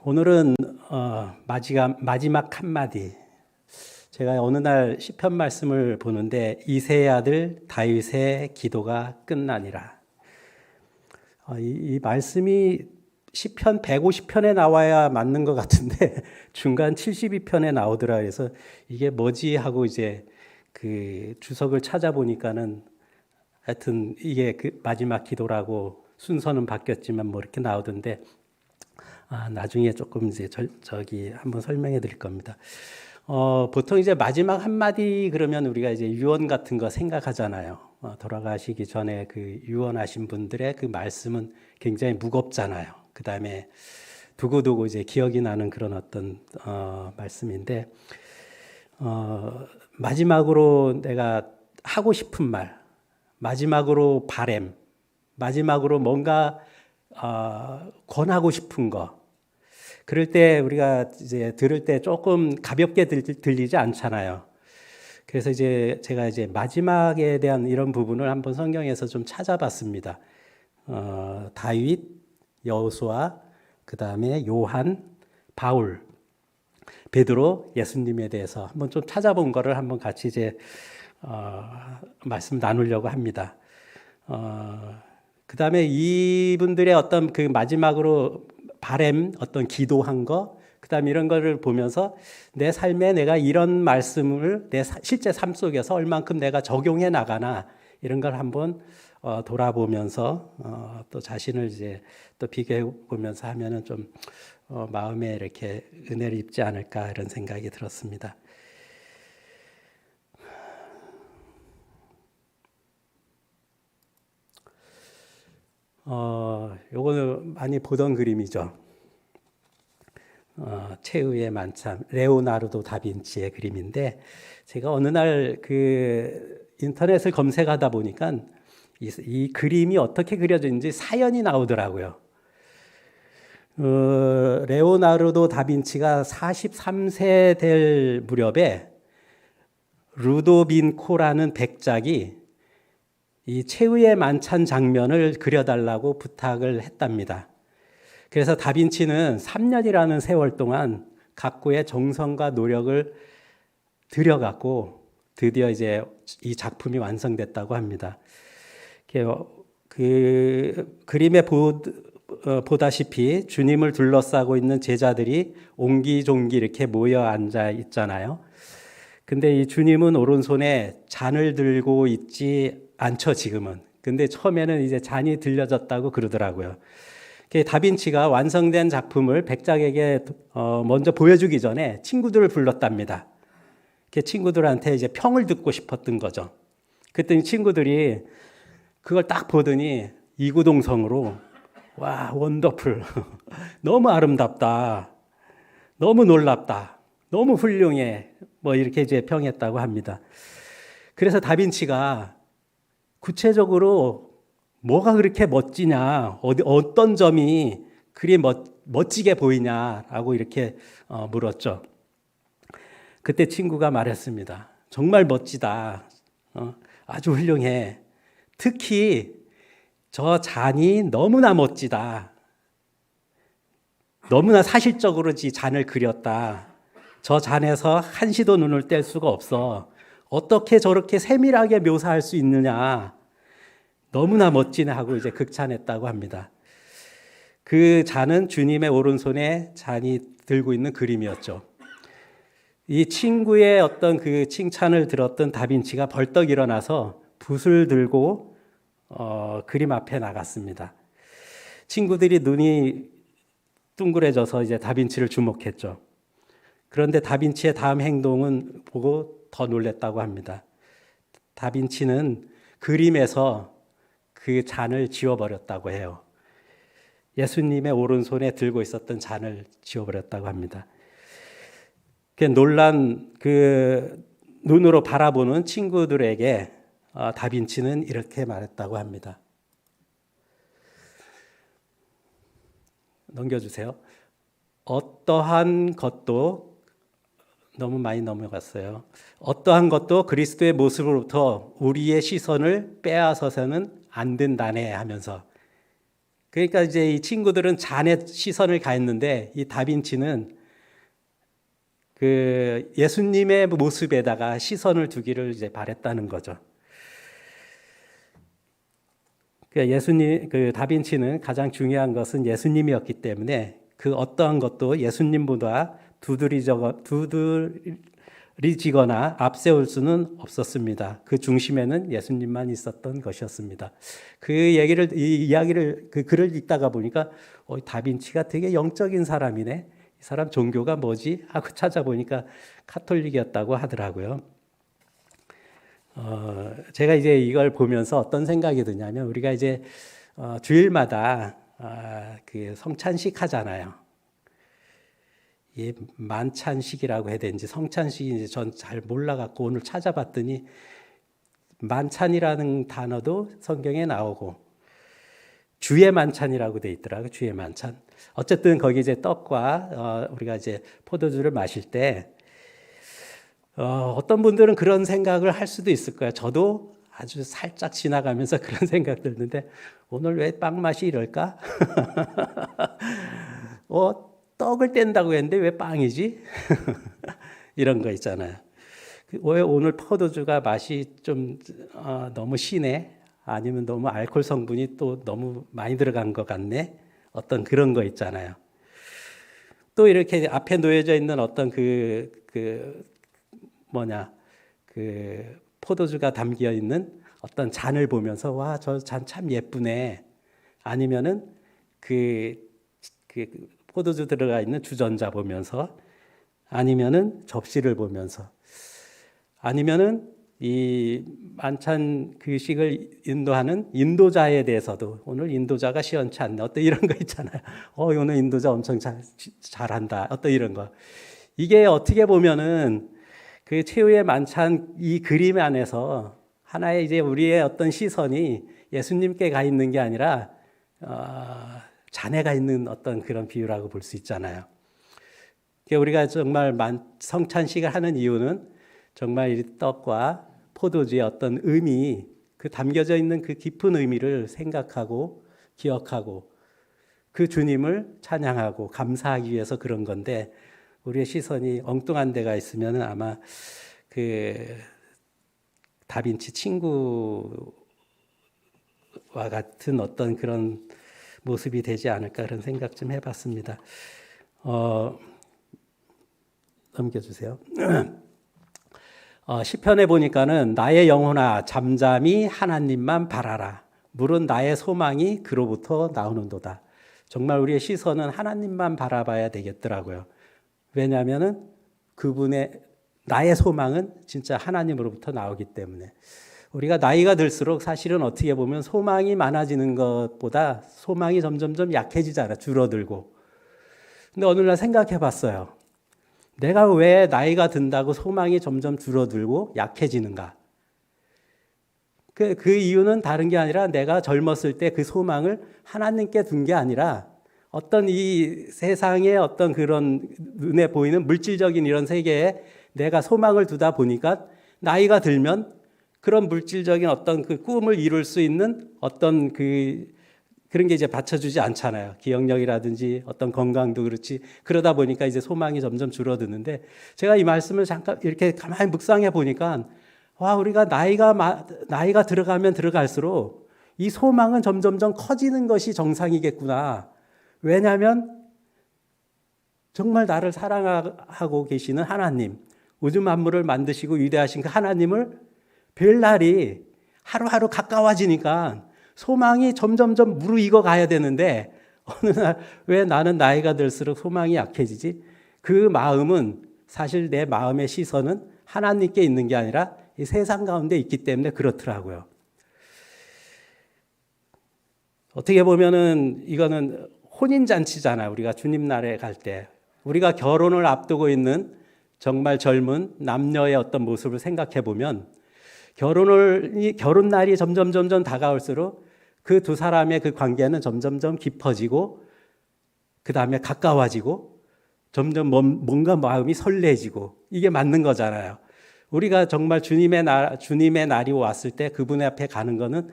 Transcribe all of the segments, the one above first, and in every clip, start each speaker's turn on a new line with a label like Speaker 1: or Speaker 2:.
Speaker 1: 오늘은 마지막 한마디. 제가 어느 날 시편 말씀을 보는데 이새의 아들 다윗의 기도가 끝나니라. 이 말씀이 시편 150편에 나와야 맞는 것 같은데 중간 72편에 나오더라. 그래서 이게 뭐지 하고 이제 그 주석을 찾아보니까는 하여튼 이게 그 마지막 기도라고 순서는 바뀌었지만 뭐 이렇게 나오던데 나중에 조금 이제 저기 한번 설명해 드릴 겁니다. 보통 이제 마지막 한마디 그러면 우리가 이제 유언 같은 거 생각하잖아요. 돌아가시기 전에 그 유언하신 분들의 그 말씀은 굉장히 무겁잖아요. 그 다음에 두고두고 이제 기억이 나는 그런 어떤 말씀인데, 마지막으로 내가 하고 싶은 말, 마지막으로 바램, 마지막으로 뭔가 권하고 싶은 거. 그럴 때 우리가 이제 들을 때 조금 가볍게 들리지 않잖아요. 그래서 이제 제가 이제 마지막에 대한 이런 부분을 한번 성경에서 좀 찾아봤습니다. 다윗, 여호수아, 그 다음에 요한, 바울, 베드로, 예수님에 대해서 한번 좀 찾아본 거를 한번 같이 이제 말씀 나누려고 합니다. 그 다음에 이분들의 어떤 그 마지막으로 바램, 어떤 기도한 거, 그 다음에 이런 거를 보면서 내 삶에 내가 이런 말씀을 내 실제 삶 속에서 얼만큼 내가 적용해 나가나 이런 걸 한번 돌아보면서 또 자신을 이제 또 비교해 보면서 하면은 좀 마음에 이렇게 은혜를 입지 않을까 이런 생각이 들었습니다. 요거는 많이 보던 그림이죠. 최후의 만찬, 레오나르도 다빈치의 그림인데, 제가 어느 날 그 인터넷을 검색하다 보니까 이 그림이 어떻게 그려졌는지 사연이 나오더라고요. 레오나르도 다빈치가 43세 될 무렵에 루도빈코라는 백작이 이 최후의 만찬 장면을 그려달라고 부탁을 했답니다. 그래서 다빈치는 3년이라는 세월 동안 각고의 정성과 노력을 들여갖고 드디어 이제 이 작품이 완성됐다고 합니다. 그 그림에 보다시피 주님을 둘러싸고 있는 제자들이 옹기종기 이렇게 모여 앉아 있잖아요. 근데 이 주님은 오른손에 잔을 들고 있지 않죠, 지금은. 근데 처음에는 이제 잔이 들려졌다고 그러더라고요. 다빈치가 완성된 작품을 백작에게 먼저 보여주기 전에 친구들을 불렀답니다. 친구들한테 이제 평을 듣고 싶었던 거죠. 그랬더니 친구들이 그걸 딱 보더니 이구동성으로 와, 원더풀. 너무 아름답다. 너무 놀랍다. 너무 훌륭해. 뭐 이렇게 이제 평했다고 합니다. 그래서 다빈치가 구체적으로 뭐가 그렇게 멋지냐, 어떤 점이 그리 멋지게 보이냐라고 이렇게 물었죠. 그때 친구가 말했습니다. 정말 멋지다. 아주 훌륭해. 특히 저 잔이 너무나 멋지다. 너무나 사실적으로 이 잔을 그렸다. 저 잔에서 한시도 눈을 뗄 수가 없어. 어떻게 저렇게 세밀하게 묘사할 수 있느냐. 너무나 멋지네 하고 이제 극찬했다고 합니다. 그 잔은 주님의 오른손에 잔이 들고 있는 그림이었죠. 이 친구의 어떤 그 칭찬을 들었던 다빈치가 벌떡 일어나서 붓을 들고 그림 앞에 나갔습니다. 친구들이 눈이 둥그레져서 이제 다빈치를 주목했죠. 그런데 다빈치의 다음 행동은 보고 더 놀랐다고 합니다. 다빈치는 그림에서 그 잔을 지워버렸다고 해요. 예수님의 오른손에 들고 있었던 잔을 지워버렸다고 합니다. 놀란 그 눈으로 바라보는 친구들에게 다빈치는 이렇게 말했다고 합니다. 넘겨주세요. 어떠한 것도 너무 많이 넘어갔어요. 어떠한 것도 그리스도의 모습으로부터 우리의 시선을 빼앗아서는 안 된다네 하면서 그러니까 이제 이 친구들은 잔에 시선을 가했는데 이 다빈치는 그 예수님의 모습에다가 시선을 두기를 이제 바랬다는 거죠. 그 다빈치는 가장 중요한 것은 예수님이었기 때문에 그 어떠한 것도 예수님보다 두드러지거나 앞세울 수는 없었습니다. 그 중심에는 예수님만 있었던 것이었습니다. 이 이야기를, 그 글을 읽다가 보니까, 다빈치가 되게 영적인 사람이네. 이 사람 종교가 뭐지? 하고 찾아보니까 카톨릭이었다고 하더라고요. 제가 이제 이걸 보면서 어떤 생각이 드냐면, 우리가 이제 주일마다 그 성찬식 하잖아요. 이 만찬식이라고 해야 되는지 성찬식인지 전 잘 몰라갖고 오늘 찾아봤더니 만찬이라는 단어도 성경에 나오고 주의 만찬이라고 돼 있더라고요. 주의 만찬. 어쨌든 거기 이제 떡과 우리가 이제 포도주를 마실 때 어떤 분들은 그런 생각을 할 수도 있을 거예요. 저도 아주 살짝 지나가면서 그런 생각 들는데 오늘 왜 빵 맛이 이럴까? 떡을 뗀다고 했는데 왜 빵이지? 이런 거 있잖아요. 왜 오늘 포도주가 맛이 좀 너무 시네? 아니면 너무 알코올 성분이 또 너무 많이 들어간 것 같네? 어떤 그런 거 있잖아요. 또 이렇게 앞에 놓여져 있는 어떤 그 포도주가 담겨 있는 어떤 잔을 보면서 와, 저 잔 참 예쁘네. 아니면은 그 포도주 들어가 있는 주전자 보면서, 아니면은 접시를 보면서, 아니면은 이 만찬 규식을 인도하는 인도자에 대해서도 오늘 인도자가 시원치 않네. 어떤 이런 거 있잖아요. 오늘 인도자 엄청 잘한다. 어떤 이런 거. 이게 어떻게 보면은 그 최후의 만찬 이 그림 안에서 하나의 이제 우리의 어떤 시선이 예수님께 가 있는 게 아니라 잔해가 있는 어떤 그런 비유라고 볼 수 있잖아요. 우리가 정말 성찬식을 하는 이유는 정말 이 떡과 포도주의 어떤 의미, 그 담겨져 있는 그 깊은 의미를 생각하고 기억하고 그 주님을 찬양하고 감사하기 위해서 그런 건데, 우리의 시선이 엉뚱한 데가 있으면 아마 그 다빈치 친구와 같은 어떤 그런 모습이 되지 않을까 그런 생각 좀 해봤습니다. 넘겨주세요. 시편에 보니까는 나의 영혼아 잠잠히 하나님만 바라라. 물은 나의 소망이 그로부터 나오는도다. 정말 우리의 시선은 하나님만 바라봐야 되겠더라고요. 왜냐하면은 나의 소망은 진짜 하나님으로부터 나오기 때문에. 우리가 나이가 들수록 사실은 어떻게 보면 소망이 많아지는 것보다 소망이 점점점 약해지잖아, 줄어들고. 근데 어느 날 생각해 봤어요. 내가 왜 나이가 든다고 소망이 점점 줄어들고 약해지는가? 그 이유는 다른 게 아니라 내가 젊었을 때 그 소망을 하나님께 둔 게 아니라 어떤 이 세상의 어떤 그런 눈에 보이는 물질적인 이런 세계에 내가 소망을 두다 보니까 나이가 들면 그런 물질적인 어떤 그 꿈을 이룰 수 있는 어떤 그런 게 이제 받쳐주지 않잖아요. 기억력이라든지 어떤 건강도 그렇지. 그러다 보니까 이제 소망이 점점 줄어드는데, 제가 이 말씀을 잠깐 이렇게 가만히 묵상해 보니까 와, 우리가 나이가 들어가면 들어갈수록 이 소망은 점점점 커지는 것이 정상이겠구나. 왜냐하면 정말 나를 사랑하고 계시는 하나님, 우주 만물을 만드시고 위대하신 그 하나님을 뵐 날이 하루하루 가까워지니까 소망이 점점점 무르익어 가야 되는데, 어느 날 왜 나는 나이가 들수록 소망이 약해지지? 그 마음은 사실 내 마음의 시선은 하나님께 있는 게 아니라 이 세상 가운데 있기 때문에 그렇더라고요. 어떻게 보면은 이거는 혼인잔치잖아요. 우리가 주님 나라에 갈 때 우리가 결혼을 앞두고 있는 정말 젊은 남녀의 어떤 모습을 생각해 보면 결혼 날이 점점 다가올수록 그 두 사람의 그 관계는 점점 깊어지고 그 다음에 가까워지고 점점 뭔가 마음이 설레지고, 이게 맞는 거잖아요. 우리가 정말 주님의 날이 왔을 때 그분의 앞에 가는 거는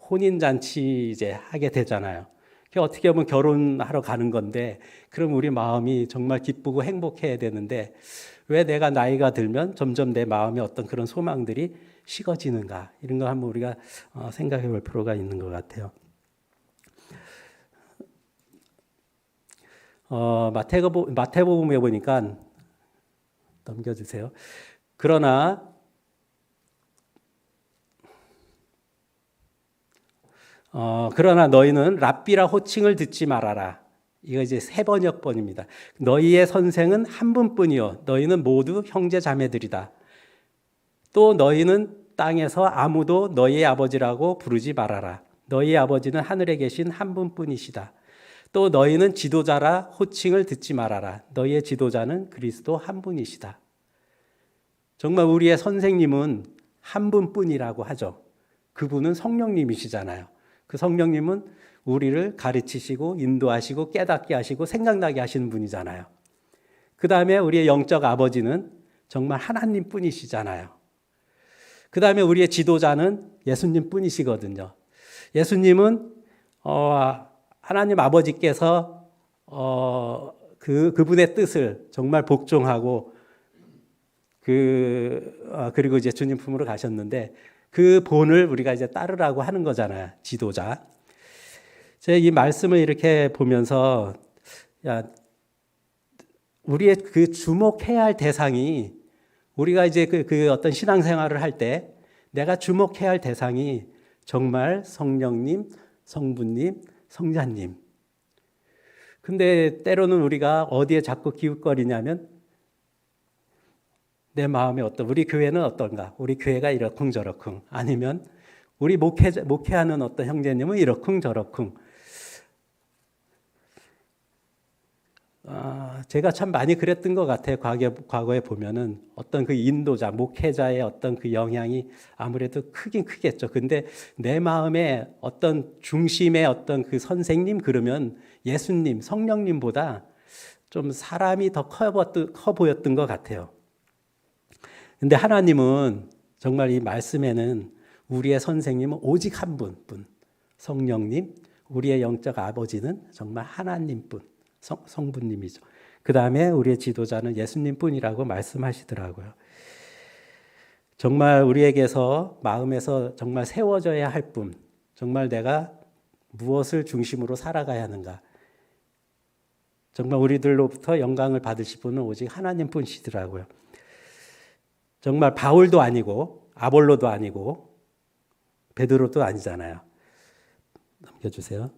Speaker 1: 혼인잔치 이제 하게 되잖아요. 그게 어떻게 보면 결혼하러 가는 건데, 그럼 우리 마음이 정말 기쁘고 행복해야 되는데 왜 내가 나이가 들면 점점 내 마음의 어떤 그런 소망들이 식어지는가, 이런 거 한번 우리가 생각해 볼 필요가 있는 것 같아요. 마태복음에 보니까, 넘겨주세요. 그러나 너희는 랍비라 호칭을 듣지 말아라. 이거 이제 세 번역본입니다. 너희의 선생은 한 분뿐이요 너희는 모두 형제 자매들이다. 또 너희는 땅에서 아무도 너희의 아버지라고 부르지 말아라. 너희의 아버지는 하늘에 계신 한 분뿐이시다. 또 너희는 지도자라 호칭을 듣지 말아라. 너희의 지도자는 그리스도 한 분이시다. 정말 우리의 선생님은 한 분뿐이라고 하죠. 그분은 성령님이시잖아요. 그 성령님은 우리를 가르치시고 인도하시고 깨닫게 하시고 생각나게 하시는 분이잖아요. 그 다음에 우리의 영적 아버지는 정말 하나님 뿐이시잖아요. 그 다음에 우리의 지도자는 예수님 뿐이시거든요. 예수님은 하나님 아버지께서 그분의 뜻을 정말 복종하고 그리고 이제 주님 품으로 가셨는데 그 본을 우리가 이제 따르라고 하는 거잖아요. 지도자. 제가 이 말씀을 이렇게 보면서 우리의 그 주목해야 할 대상이, 우리가 이제 그 어떤 신앙생활을 할 때 내가 주목해야 할 대상이 정말 성령님, 성부님, 성자님. 근데 때로는 우리가 어디에 자꾸 기웃거리냐면 내 마음에 우리 교회는 어떤가? 우리 교회가 이러쿵저러쿵. 아니면 우리 목회하는 어떤 형제님은 이러쿵저러쿵. 제가 참 많이 그랬던 것 같아요. 과거에 보면은 어떤 그 인도자, 목회자의 어떤 그 영향이 아무래도 크긴 크겠죠. 근데 내 마음에 어떤 중심의 어떤 그 선생님, 그러면 예수님, 성령님보다 좀 사람이 더 커 보였던 것 같아요. 근데 하나님은 정말 이 말씀에는 우리의 선생님은 오직 한 분, 성령님, 우리의 영적 아버지는 정말 하나님뿐, 성부님이죠. 그 다음에 우리의 지도자는 예수님뿐이라고 말씀하시더라고요. 정말 우리에게서 마음에서 정말 세워져야 할 분, 정말 내가 무엇을 중심으로 살아가야 하는가. 정말 우리들로부터 영광을 받으실 분은 오직 하나님뿐이시더라고요. 정말 바울도 아니고 아볼로도 아니고 베드로도 아니잖아요. 넘겨주세요.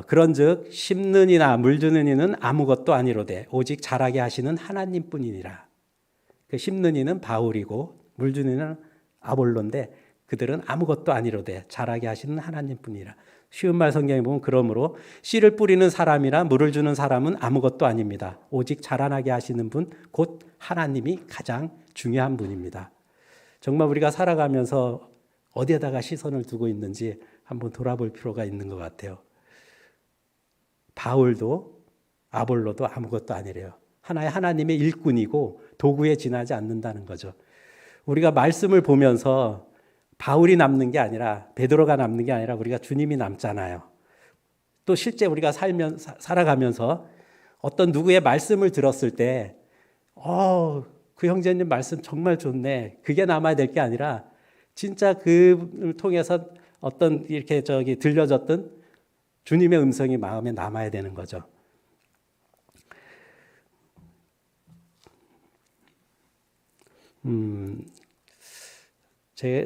Speaker 1: 그런즉 심는 이나 물주는 이는 아무것도 아니로되 오직 자라게 하시는 하나님뿐이니라. 그 심는 이는 바울이고 물주는 이는 아볼로인데 그들은 아무것도 아니로되 자라게 하시는 하나님뿐이라. 쉬운 말 성경에 보면 그러므로 씨를 뿌리는 사람이나 물을 주는 사람은 아무것도 아닙니다. 오직 자라나게 하시는 분 곧 하나님이 가장 중요한 분입니다. 정말 우리가 살아가면서 어디에다가 시선을 두고 있는지 한번 돌아볼 필요가 있는 것 같아요. 바울도 아볼로도 아무것도 아니래요. 하나의 하나님의 일꾼이고 도구에 지나지 않는다는 거죠. 우리가 말씀을 보면서 바울이 남는 게 아니라 베드로가 남는 게 아니라 우리가 주님이 남잖아요. 또 실제 우리가 살아가면서 어떤 누구의 말씀을 들었을 때 그 형제님 말씀 정말 좋네. 그게 남아야 될 게 아니라 진짜 그를 통해서 어떤 이렇게 들려졌던 주님의 음성이 마음에 남아야 되는 거죠.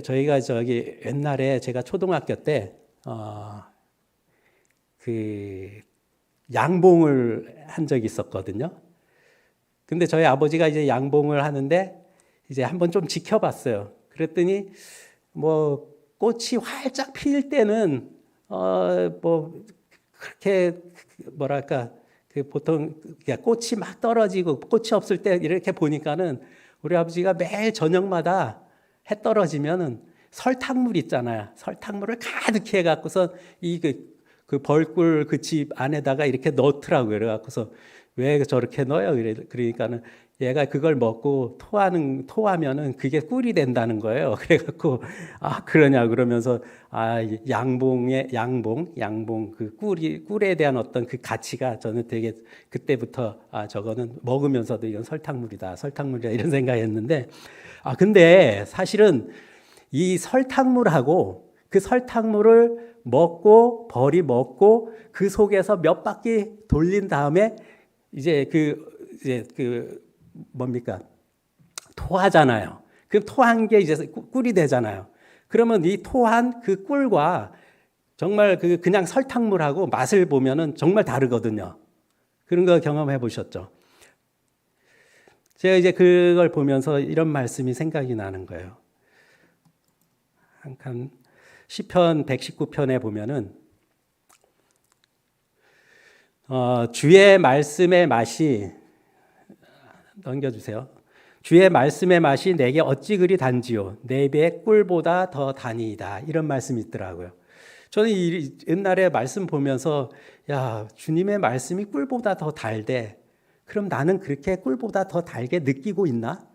Speaker 1: 저희가 옛날에 제가 초등학교 때 그 양봉을 한 적이 있었거든요. 근데 저희 아버지가 이제 양봉을 하는데 이제 한번 좀 지켜봤어요. 그랬더니 뭐 꽃이 활짝 필 때는 뭐 그렇게 뭐랄까 보통 꽃이 막 떨어지고 꽃이 없을 때 이렇게 보니까는 우리 아버지가 매일 저녁마다 해 떨어지면은 설탕물 있잖아요. 설탕물을 가득히 해갖고서 그 벌꿀 그 집 안에다가 이렇게 넣더라고요. 그래갖고서 왜 저렇게 넣어요? 그러니까는 얘가 그걸 먹고 토하면은 그게 꿀이 된다는 거예요. 그래갖고, 아, 그러냐, 그러면서, 아, 양봉, 그 꿀에 대한 어떤 그 가치가 저는 되게 그때부터, 아, 저거는 먹으면서도 이건 설탕물이다, 이런 생각했는데, 아, 근데 사실은 이 설탕물하고 그 설탕물을 먹고, 벌이 먹고, 그 속에서 몇 바퀴 돌린 다음에 이제 그 뭡니까? 토하잖아요. 그 토한 게 이제 꿀이 되잖아요. 그러면 이 토한 그 꿀과 정말 그냥 설탕물하고 맛을 보면은 정말 다르거든요. 그런 거 경험해 보셨죠? 제가 이제 그걸 보면서 이런 말씀이 생각이 나는 거예요. 한 칸, 시편 119편에 보면은 주의 말씀의 맛이 넘겨주세요. 주의 말씀의 맛이 내게 어찌 그리 단지요 내 입에 꿀보다 더 다니이다. 이런 말씀이 있더라고요. 저는 옛날에 말씀 보면서 야, 주님의 말씀이 꿀보다 더 달대. 그럼 나는 그렇게 꿀보다 더 달게 느끼고 있나?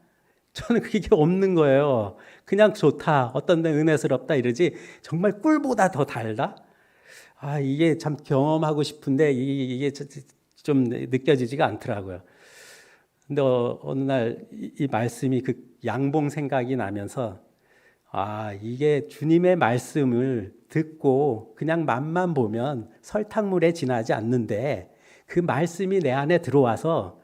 Speaker 1: 저는 그게 없는 거예요. 그냥 좋다, 어떤 데 은혜스럽다 이러지 정말 꿀보다 더 달다? 아, 이게 참 경험하고 싶은데 이게 좀 느껴지지가 않더라고요. 근데 어느 날 이 말씀이 그 양봉 생각이 나면서 아, 이게 주님의 말씀을 듣고 그냥 맛만 보면 설탕물에 지나지 않는데 그 말씀이 내 안에 들어와서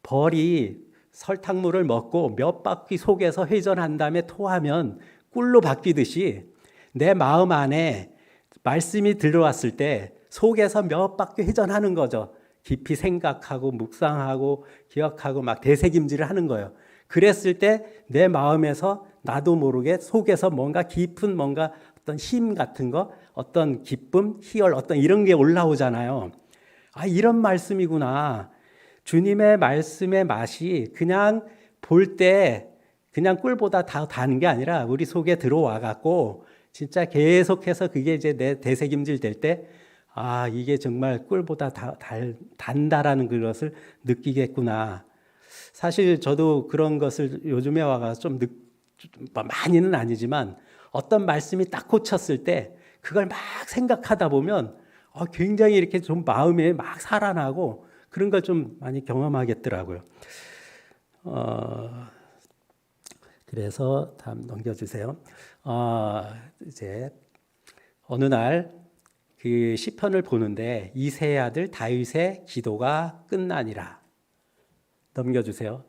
Speaker 1: 벌이 설탕물을 먹고 몇 바퀴 속에서 회전한 다음에 토하면 꿀로 바뀌듯이 내 마음 안에 말씀이 들어왔을 때 속에서 몇 바퀴 회전하는 거죠. 깊이 생각하고 묵상하고 기억하고 막 되새김질을 하는 거예요. 그랬을 때 내 마음에서 나도 모르게 속에서 뭔가 깊은 뭔가 어떤 힘 같은 거, 어떤 기쁨, 희열, 어떤 이런 게 올라오잖아요. 아, 이런 말씀이구나. 주님의 말씀의 맛이 그냥 볼 때 그냥 꿀보다 다 다는 게 아니라 우리 속에 들어와 갖고 진짜 계속해서 그게 이제 내 되새김질 될 때 아, 이게 정말 꿀보다 단다라는 것을 느끼겠구나. 사실 저도 그런 것을 요즘에 와가지고 많이는 아니지만 어떤 말씀이 딱 꽂혔을 때 그걸 막 생각하다 보면 굉장히 이렇게 좀 마음에 막 살아나고 그런 걸 좀 많이 경험하겠더라고요. 그래서 다음 넘겨주세요. 이제 어느 날 그 시편을 보는데 이새의 아들 다윗의 기도가 끝나니라. 넘겨주세요.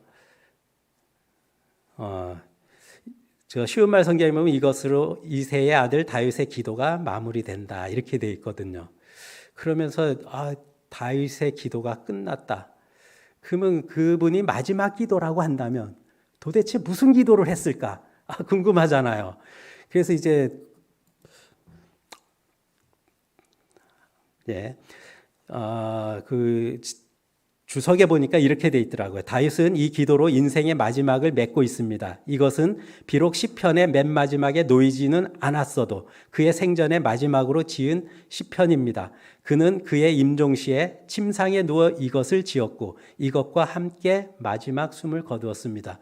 Speaker 1: 저 쉬운 말 성경에 보면 이것으로 이새의 아들 다윗의 기도가 마무리된다 이렇게 돼 있거든요. 그러면서 다윗의 기도가 끝났다. 그러면 그분이 마지막 기도라고 한다면 도대체 무슨 기도를 했을까? 궁금하잖아요. 그래서 이제 그 주석에 보니까 이렇게 돼 있더라고요. 다윗은 이 기도로 인생의 마지막을 맺고 있습니다. 이것은 비록 시편의 맨 마지막에 놓이지는 않았어도 그의 생전의 마지막으로 지은 시편입니다. 그는 그의 임종시에 침상에 누워 이것을 지었고 이것과 함께 마지막 숨을 거두었습니다.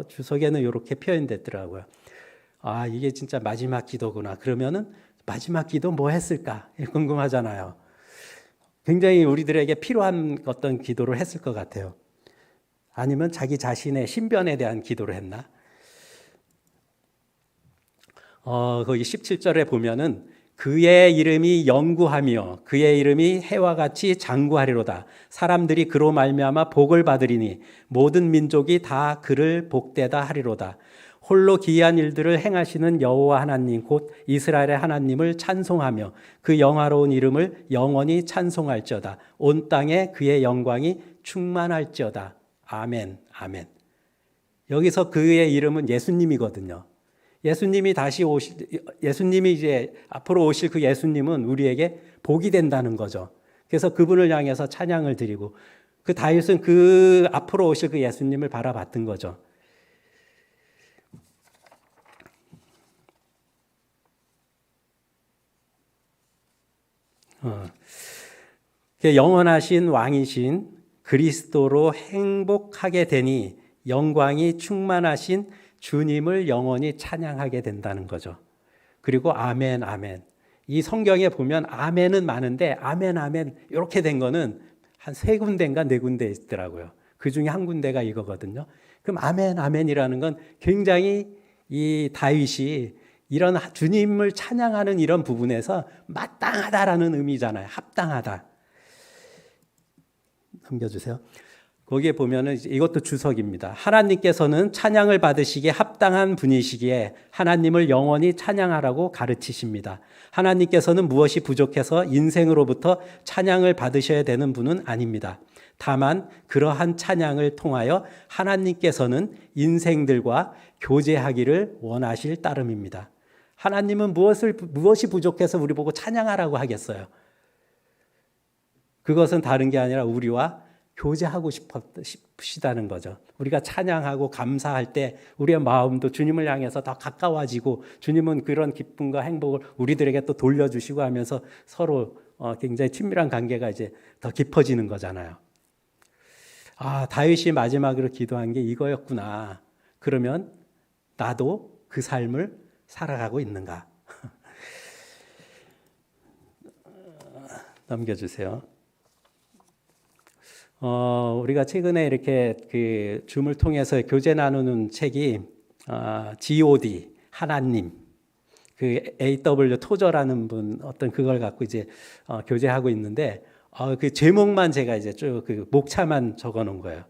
Speaker 1: 주석에는 이렇게 표현됐더라고요. 아, 이게 진짜 마지막 기도구나. 그러면은 마지막 기도 뭐 했을까? 궁금하잖아요. 굉장히 우리들에게 필요한 어떤 기도를 했을 것 같아요. 아니면 자기 자신의 신변에 대한 기도를 했나? 거기 17절에 보면은 그의 이름이 영구하며 그의 이름이 해와 같이 장구하리로다. 사람들이 그로 말미암아 복을 받으리니 모든 민족이 다 그를 복되다 하리로다. 홀로 기이한 일들을 행하시는 여호와 하나님 곧 이스라엘의 하나님을 찬송하며 그 영화로운 이름을 영원히 찬송할지어다. 온 땅에 그의 영광이 충만할지어다. 아멘, 아멘. 여기서 그의 이름은 예수님이거든요. 예수님이 이제 앞으로 오실 그 예수님은 우리에게 복이 된다는 거죠. 그래서 그분을 향해서 찬양을 드리고 그 다윗은 그 앞으로 오실 그 예수님을 바라봤던 거죠. 영원하신 왕이신 그리스도로 행복하게 되니 영광이 충만하신 주님을 영원히 찬양하게 된다는 거죠. 그리고 아멘, 아멘. 이 성경에 보면 아멘은 많은데 아멘, 아멘 이렇게 된 거는 한 3군데인가 4군데 있더라고요. 그 중에 한 군데가 이거거든요. 그럼 아멘, 아멘이라는 건 굉장히 이 다윗이 이런 주님을 찬양하는 이런 부분에서 마땅하다라는 의미잖아요. 합당하다. 넘겨주세요. 거기에 보면은 이것도 주석입니다. 하나님께서는 찬양을 받으시기에 합당한 분이시기에 하나님을 영원히 찬양하라고 가르치십니다. 하나님께서는 무엇이 부족해서 인생으로부터 찬양을 받으셔야 되는 분은 아닙니다. 다만 그러한 찬양을 통하여 하나님께서는 인생들과 교제하기를 원하실 따름입니다. 하나님은 무엇이 부족해서 우리 보고 찬양하라고 하겠어요? 그것은 다른 게 아니라 우리와 교제하고 싶으시다는 거죠. 우리가 찬양하고 감사할 때 우리의 마음도 주님을 향해서 더 가까워지고 주님은 그런 기쁨과 행복을 우리들에게 또 돌려주시고 하면서 서로 굉장히 친밀한 관계가 이제 더 깊어지는 거잖아요. 아, 다윗이 마지막으로 기도한 게 이거였구나. 그러면 나도 그 삶을 살아가고 있는가? 넘겨주세요. 우리가 최근에 이렇게 그 줌을 통해서 교제 나누는 책이 G.O.D. 하나님, 그 A.W. 토저라는 분 어떤 그걸 갖고 이제 교제하고 있는데 그 제목만 제가 이제 쭉 그 목차만 적어놓은 거예요.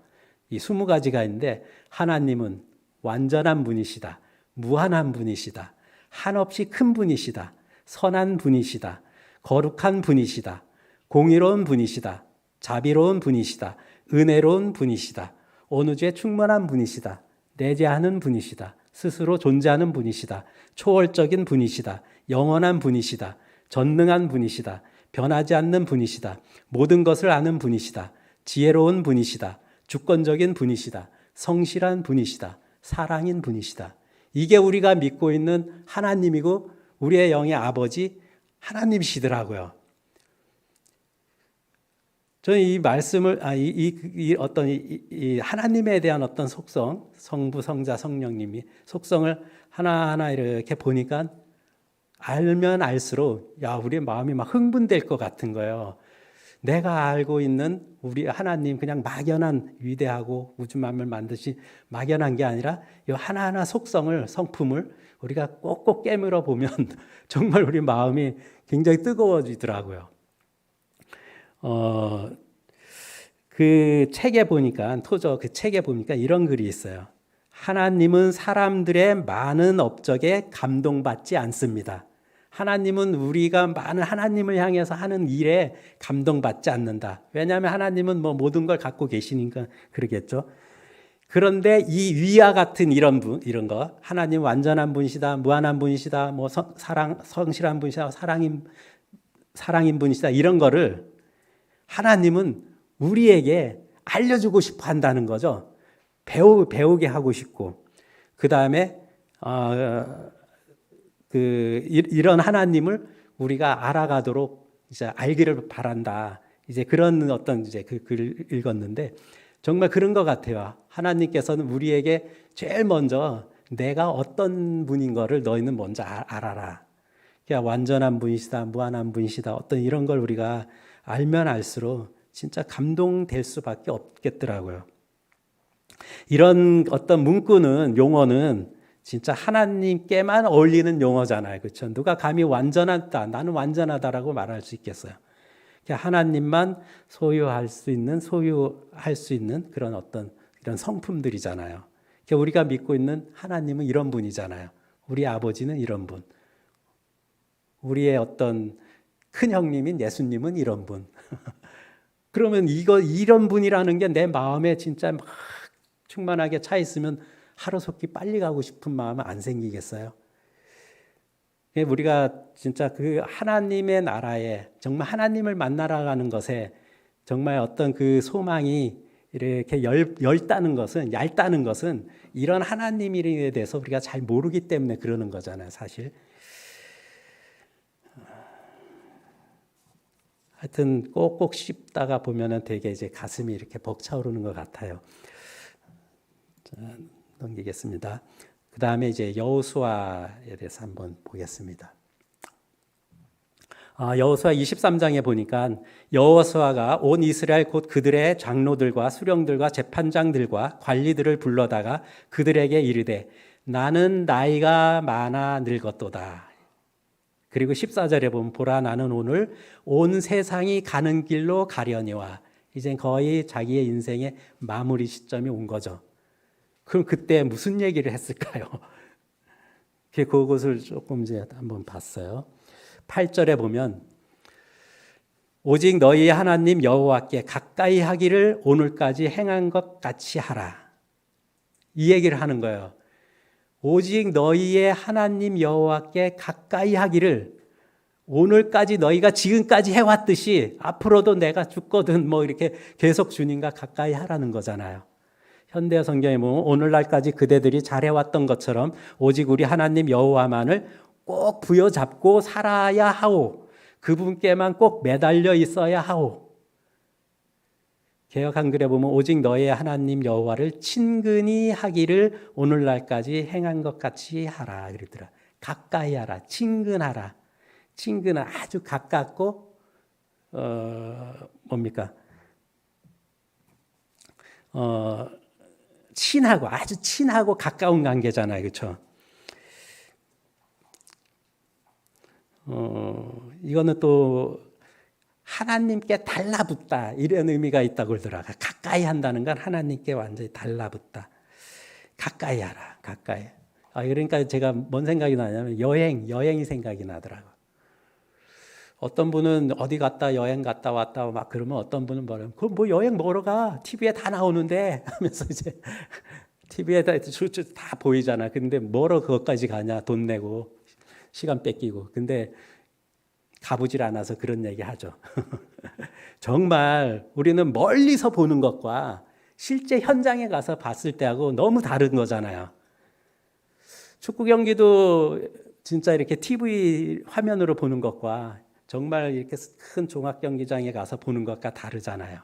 Speaker 1: 이 20가지가 있는데 하나님은 완전한 분이시다, 무한한 분이시다, 한없이 큰 분이시다, 선한 분이시다, 거룩한 분이시다, 공의로운 분이시다, 자비로운 분이시다, 은혜로운 분이시다, 어느 죄 충만한 분이시다, 내재하는 분이시다, 스스로 존재하는 분이시다, 초월적인 분이시다, 영원한 분이시다, 전능한 분이시다, 변하지 않는 분이시다, 모든 것을 아는 분이시다, 지혜로운 분이시다, 주권적인 분이시다, 성실한 분이시다, 사랑인 분이시다. 이게 우리가 믿고 있는 하나님이고 우리의 영의 아버지 하나님이시더라고요. 저는 이 말씀을 어떤 이 하나님에 대한 어떤 속성, 성부, 성자, 성령님이 속성을 하나하나 이렇게 보니까 알면 알수록 우리의 마음이 막 흥분될 것 같은 거예요. 내가 알고 있는 우리 하나님 그냥 막연한 위대하고 우주 만물 만드신 막연한 게 아니라 이 하나하나 속성을 성품을 우리가 꼭꼭 깨물어 보면 정말 우리 마음이 굉장히 뜨거워지더라고요. 그 책에 보니까 토저 그 책에 보니까 이런 글이 있어요. 하나님은 사람들의 많은 업적에 감동받지 않습니다. 하나님은 우리가 많은 하나님을 향해서 하는 일에 감동받지 않는다. 왜냐하면 하나님은 뭐 모든 걸 갖고 계시니까 그러겠죠. 그런데 이 위와 같은 이런 거, 하나님 완전한 분이시다, 무한한 분이시다, 뭐 성실한 분이시다, 사랑인 분이시다, 이런 거를 하나님은 우리에게 알려주고 싶어 한다는 거죠. 배우게 하고 싶고, 그 다음에 이런 하나님을 우리가 알아가도록 이제 알기를 바란다. 이제 그런 어떤 이제 그 글을 읽었는데 정말 그런 것 같아요. 하나님께서는 우리에게 제일 먼저 내가 어떤 분인 거를 너희는 먼저 알아라. 그냥 완전한 분이시다, 무한한 분이시다, 어떤 이런 걸 우리가 알면 알수록 진짜 감동될 수밖에 없겠더라고요. 이런 어떤 문구는, 용어는 진짜 하나님께만 어울리는 용어잖아요. 그렇죠? 누가 감히 완전하다, 나는 완전하다라고 말할 수 있겠어요? 하나님만 소유할 수 있는 그런 어떤 이런 성품들이잖아요. 우리가 믿고 있는 하나님은 이런 분이잖아요. 우리 아버지는 이런 분. 우리의 어떤 큰 형님인 예수님은 이런 분. 그러면 이런 분이라는 게 내 마음에 진짜 막 충만하게 차 있으면 하루속히 빨리 가고 싶은 마음은 안 생기겠어요? 우리가 진짜 그 하나님의 나라에 정말 하나님을 만나러 가는 것에 정말 어떤 그 소망이 이렇게 얇다는 것은 이런 하나님에 대해서 우리가 잘 모르기 때문에 그러는 거잖아요, 사실. 하여튼 꼭꼭 씹다가 보면은 되게 이제 가슴이 이렇게 벅차오르는 것 같아요. 자, 넘기겠습니다. 그 다음에 이제 여호수아에 대해서 한번 보겠습니다. 여호수아 23장에 보니까 여호수아가 온 이스라엘 곧 그들의 장로들과 수령들과 재판장들과 관리들을 불러다가 그들에게 이르되 나는 나이가 많아 늙었도다. 그리고 14절에 보면 보라 나는 오늘 온 세상이 가는 길로 가려니와 이젠 거의 자기의 인생의 마무리 시점이 온 거죠. 그럼 그때 무슨 얘기를 했을까요? 그것을 조금 이제 한번 봤어요. 8절에 보면 오직 너희 하나님 여호와께 가까이 하기를 오늘까지 행한 것 같이 하라. 이 얘기를 하는 거예요. 오직 너희의 하나님 여호와께 가까이 하기를 오늘까지 너희가 지금까지 해왔듯이 앞으로도 내가 죽거든 뭐 이렇게 계속 주님과 가까이 하라는 거잖아요. 현대 성경에 보면 오늘날까지 그대들이 잘해왔던 것처럼 오직 우리 하나님 여호와만을 꼭 부여잡고 살아야 하오. 그분께만 꼭 매달려 있어야 하오. 개역 한글에 보면 오직 너의 하나님 여호와를 친근히 하기를 오늘날까지 행한 것 같이 하라 그러더라. 가까이 하라, 친근하라. 친근은 아주 가깝고 뭡니까? 친하고 아주 친하고 가까운 관계잖아요, 그렇죠? 이거는 또 하나님께 달라붙다 이런 의미가 있다고 그러더라고요. 가까이 한다는 건 하나님께 완전히 달라붙다. 가까이 하라, 가까이. 그러니까 제가 뭔 생각이 나냐면 여행이 생각이 나더라고요. 어떤 분은 어디 갔다 여행 갔다 왔다 막 그러면 어떤 분은 뭐래요? 그럼 뭐 여행 뭐러 가? TV에 다 나오는데 하면서 이제 TV에 다 보이잖아. 근데 뭐러 그것까지 가냐? 돈 내고 시간 뺏기고. 근데 가보질 않아서 그런 얘기 하죠. 정말 우리는 멀리서 보는 것과 실제 현장에 가서 봤을 때하고 너무 다른 거잖아요. 축구 경기도 진짜 이렇게 TV 화면으로 보는 것과 정말 이렇게 큰 종합 경기장에 가서 보는 것과 다르잖아요.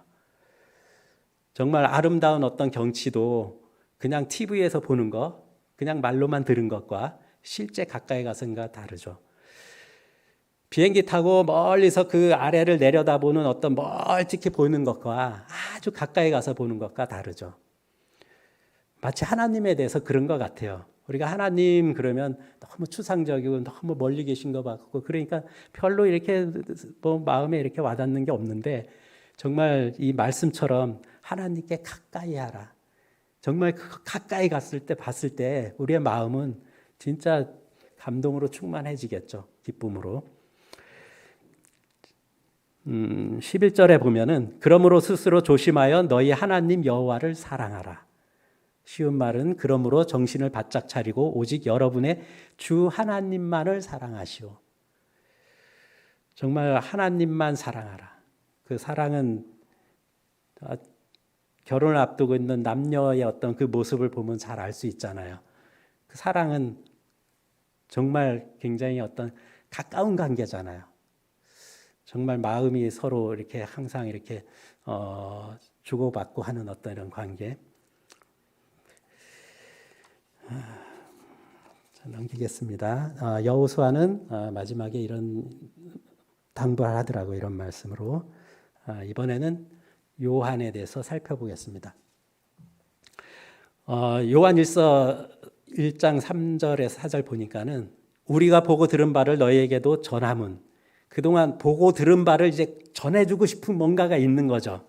Speaker 1: 정말 아름다운 어떤 경치도 그냥 TV에서 보는 것, 그냥 말로만 들은 것과 실제 가까이 가서가 다르죠. 비행기 타고 멀리서 그 아래를 내려다보는 어떤 멀찍이 보이는 것과 아주 가까이 가서 보는 것과 다르죠. 마치 하나님에 대해서 그런 것 같아요. 우리가 하나님 그러면 너무 추상적이고 너무 멀리 계신 것 같고 그러니까 별로 이렇게 뭐 마음에 이렇게 와닿는 게 없는데 정말 이 말씀처럼 하나님께 가까이 하라. 정말 가까이 갔을 때 봤을 때 우리의 마음은 진짜 감동으로 충만해지겠죠. 기쁨으로. 11절에 보면은 그러므로 스스로 조심하여 너희 하나님 여호와를 사랑하라. 쉬운 말은 그러므로 정신을 바짝 차리고 오직 여러분의 주 하나님만을 사랑하시오. 정말 하나님만 사랑하라. 그 사랑은 결혼을 앞두고 있는 남녀의 어떤 그 모습을 보면 잘 알 수 있잖아요. 그 사랑은 정말 굉장히 어떤 가까운 관계잖아요. 정말 마음이 서로 이렇게 항상 이렇게 주고받고 하는 어떤 이런 관계. 넘기겠습니다. 여호수아는 마지막에 이런 당부를 하더라고요. 이런 말씀으로. 이번에는 요한에 대해서 살펴보겠습니다. 요한일서 1장 3절에서 4절 보니까는 우리가 보고 들은 바를 너희에게도 전함은 그동안 보고 들은 바를 이제 전해주고 싶은 뭔가가 있는 거죠.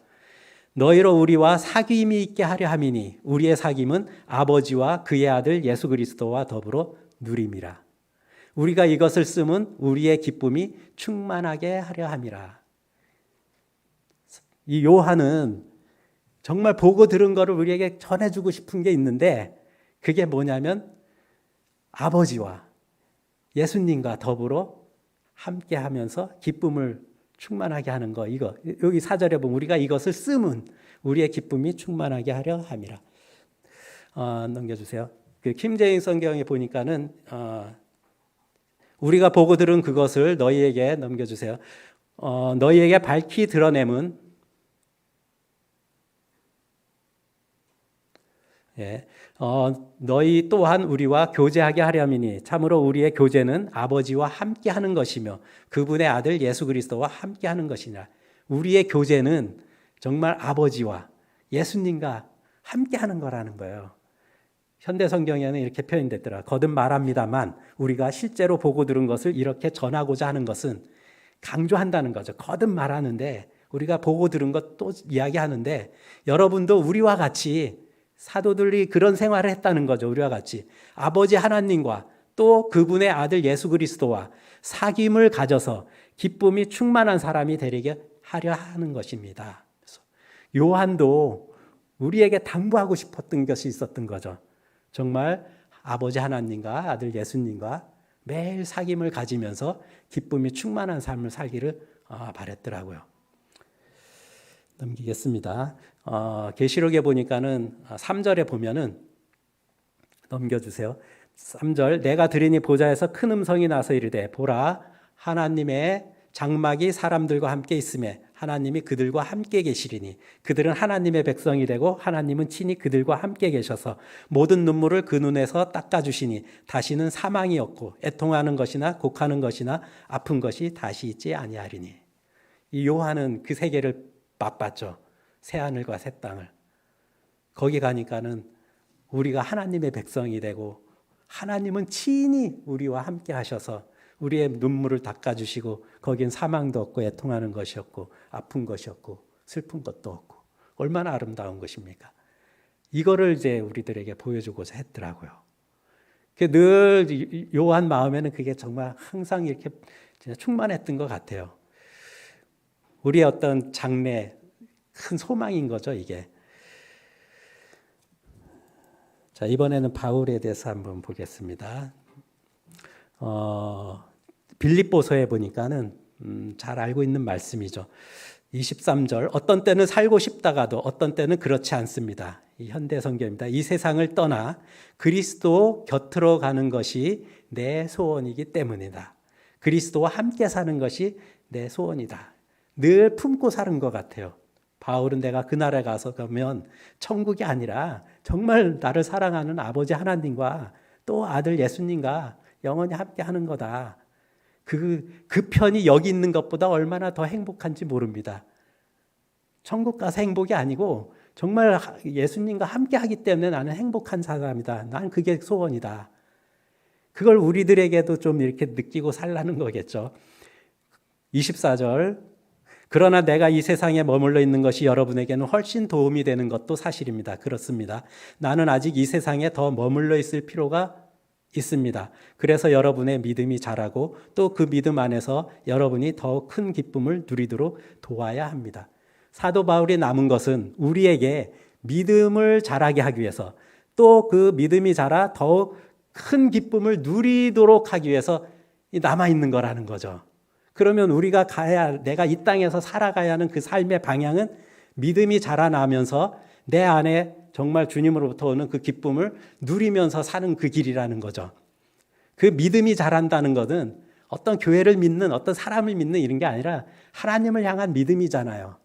Speaker 1: 너희로 우리와 사귐이 있게 하려 함이니 우리의 사귐은 아버지와 그의 아들 예수 그리스도와 더불어 누림이라. 우리가 이것을 쓰면 우리의 기쁨이 충만하게 하려 함이라. 이 요한은 정말 보고 들은 거를 우리에게 전해주고 싶은 게 있는데 그게 뭐냐면 아버지와 예수님과 더불어 함께 하면서 기쁨을 충만하게 하는 거. 이거 여기 4절에 보면 우리가 이것을 쓰면 우리의 기쁨이 충만하게 하려 함이라. 넘겨주세요. 그 킴제임스 성경에 보니까는 우리가 보고 들은 그것을 너희에게 넘겨주세요. 너희에게 밝히 드러냄은 너희 또한 우리와 교제하게 하려미니 참으로 우리의 교제는 아버지와 함께 하는 것이며 그분의 아들 예수 그리스도와 함께 하는 것이냐. 우리의 교제는 정말 아버지와 예수님과 함께 하는 거라는 거예요. 현대 성경에는 이렇게 표현됐더라. 거듭 말합니다만 우리가 실제로 보고 들은 것을 이렇게 전하고자 하는 것은 강조한다는 거죠. 거듭 말하는데 우리가 보고 들은 것 또 이야기하는데 여러분도 우리와 같이 사도들이 그런 생활을 했다는 거죠. 우리와 같이 아버지 하나님과 또 그분의 아들 예수 그리스도와 사귐을 가져서 기쁨이 충만한 사람이 되게 하려 하는 것입니다. 그래서 요한도 우리에게 당부하고 싶었던 것이 있었던 거죠. 정말 아버지 하나님과 아들 예수님과 매일 사귐을 가지면서 기쁨이 충만한 삶을 살기를 바랬더라고요. 넘기겠습니다. 계시록에 보니까는 3절에 보면은 넘겨주세요. 3절 내가 들으니 보좌에서 큰 음성이 나서 이르되 보라 하나님의 장막이 사람들과 함께 있으며 하나님이 그들과 함께 계시리니 그들은 하나님의 백성이 되고 하나님은 친히 그들과 함께 계셔서 모든 눈물을 그 눈에서 닦아주시니 다시는 사망이 없고 애통하는 것이나 곡하는 것이나 아픈 것이 다시 있지 아니하리니. 이 요한은 그 세계를 맛봤죠. 새하늘과 새 땅을. 거기 가니까는 우리가 하나님의 백성이 되고 하나님은 친히 우리와 함께 하셔서 우리의 눈물을 닦아주시고 거긴 사망도 없고 애통하는 것이 없고 아픈 것이 없고 슬픈 것도 없고 얼마나 아름다운 것입니까? 이거를 이제 우리들에게 보여주고자 했더라고요. 늘 요한 마음에는 그게 정말 항상 이렇게 충만했던 것 같아요. 우리의 어떤 장래 큰 소망인 거죠, 이게. 자, 이번에는 바울에 대해서 한번 보겠습니다. 빌립보서에 보니까는 잘 알고 있는 말씀이죠. 23절 어떤 때는 살고 싶다가도 어떤 때는 그렇지 않습니다. 이 현대 성경입니다. 이 세상을 떠나 그리스도 곁으로 가는 것이 내 소원이기 때문이다. 그리스도와 함께 사는 것이 내 소원이다. 늘 품고 사는 것 같아요. 바울은 내가 그 나라에 가서 가면 천국이 아니라 정말 나를 사랑하는 아버지 하나님과 또 아들 예수님과 영원히 함께 하는 거다. 그 편이 여기 있는 것보다 얼마나 더 행복한지 모릅니다. 천국 가서 행복이 아니고 정말 예수님과 함께 하기 때문에 나는 행복한 사람이다. 난 그게 소원이다. 그걸 우리들에게도 좀 이렇게 느끼고 살라는 거겠죠. 24절 그러나 내가 이 세상에 머물러 있는 것이 여러분에게는 훨씬 도움이 되는 것도 사실입니다. 그렇습니다. 나는 아직 이 세상에 더 머물러 있을 필요가 있습니다. 그래서 여러분의 믿음이 자라고 또 그 믿음 안에서 여러분이 더 큰 기쁨을 누리도록 도와야 합니다. 사도 바울이 남은 것은 우리에게 믿음을 자라게 하기 위해서 또 그 믿음이 자라 더욱 큰 기쁨을 누리도록 하기 위해서 남아있는 거라는 거죠. 그러면 우리가 내가 이 땅에서 살아가야 하는 그 삶의 방향은 믿음이 자라나면서 내 안에 정말 주님으로부터 오는 그 기쁨을 누리면서 사는 그 길이라는 거죠. 그 믿음이 자란다는 것은 어떤 교회를 믿는 어떤 사람을 믿는 이런 게 아니라 하나님을 향한 믿음이잖아요.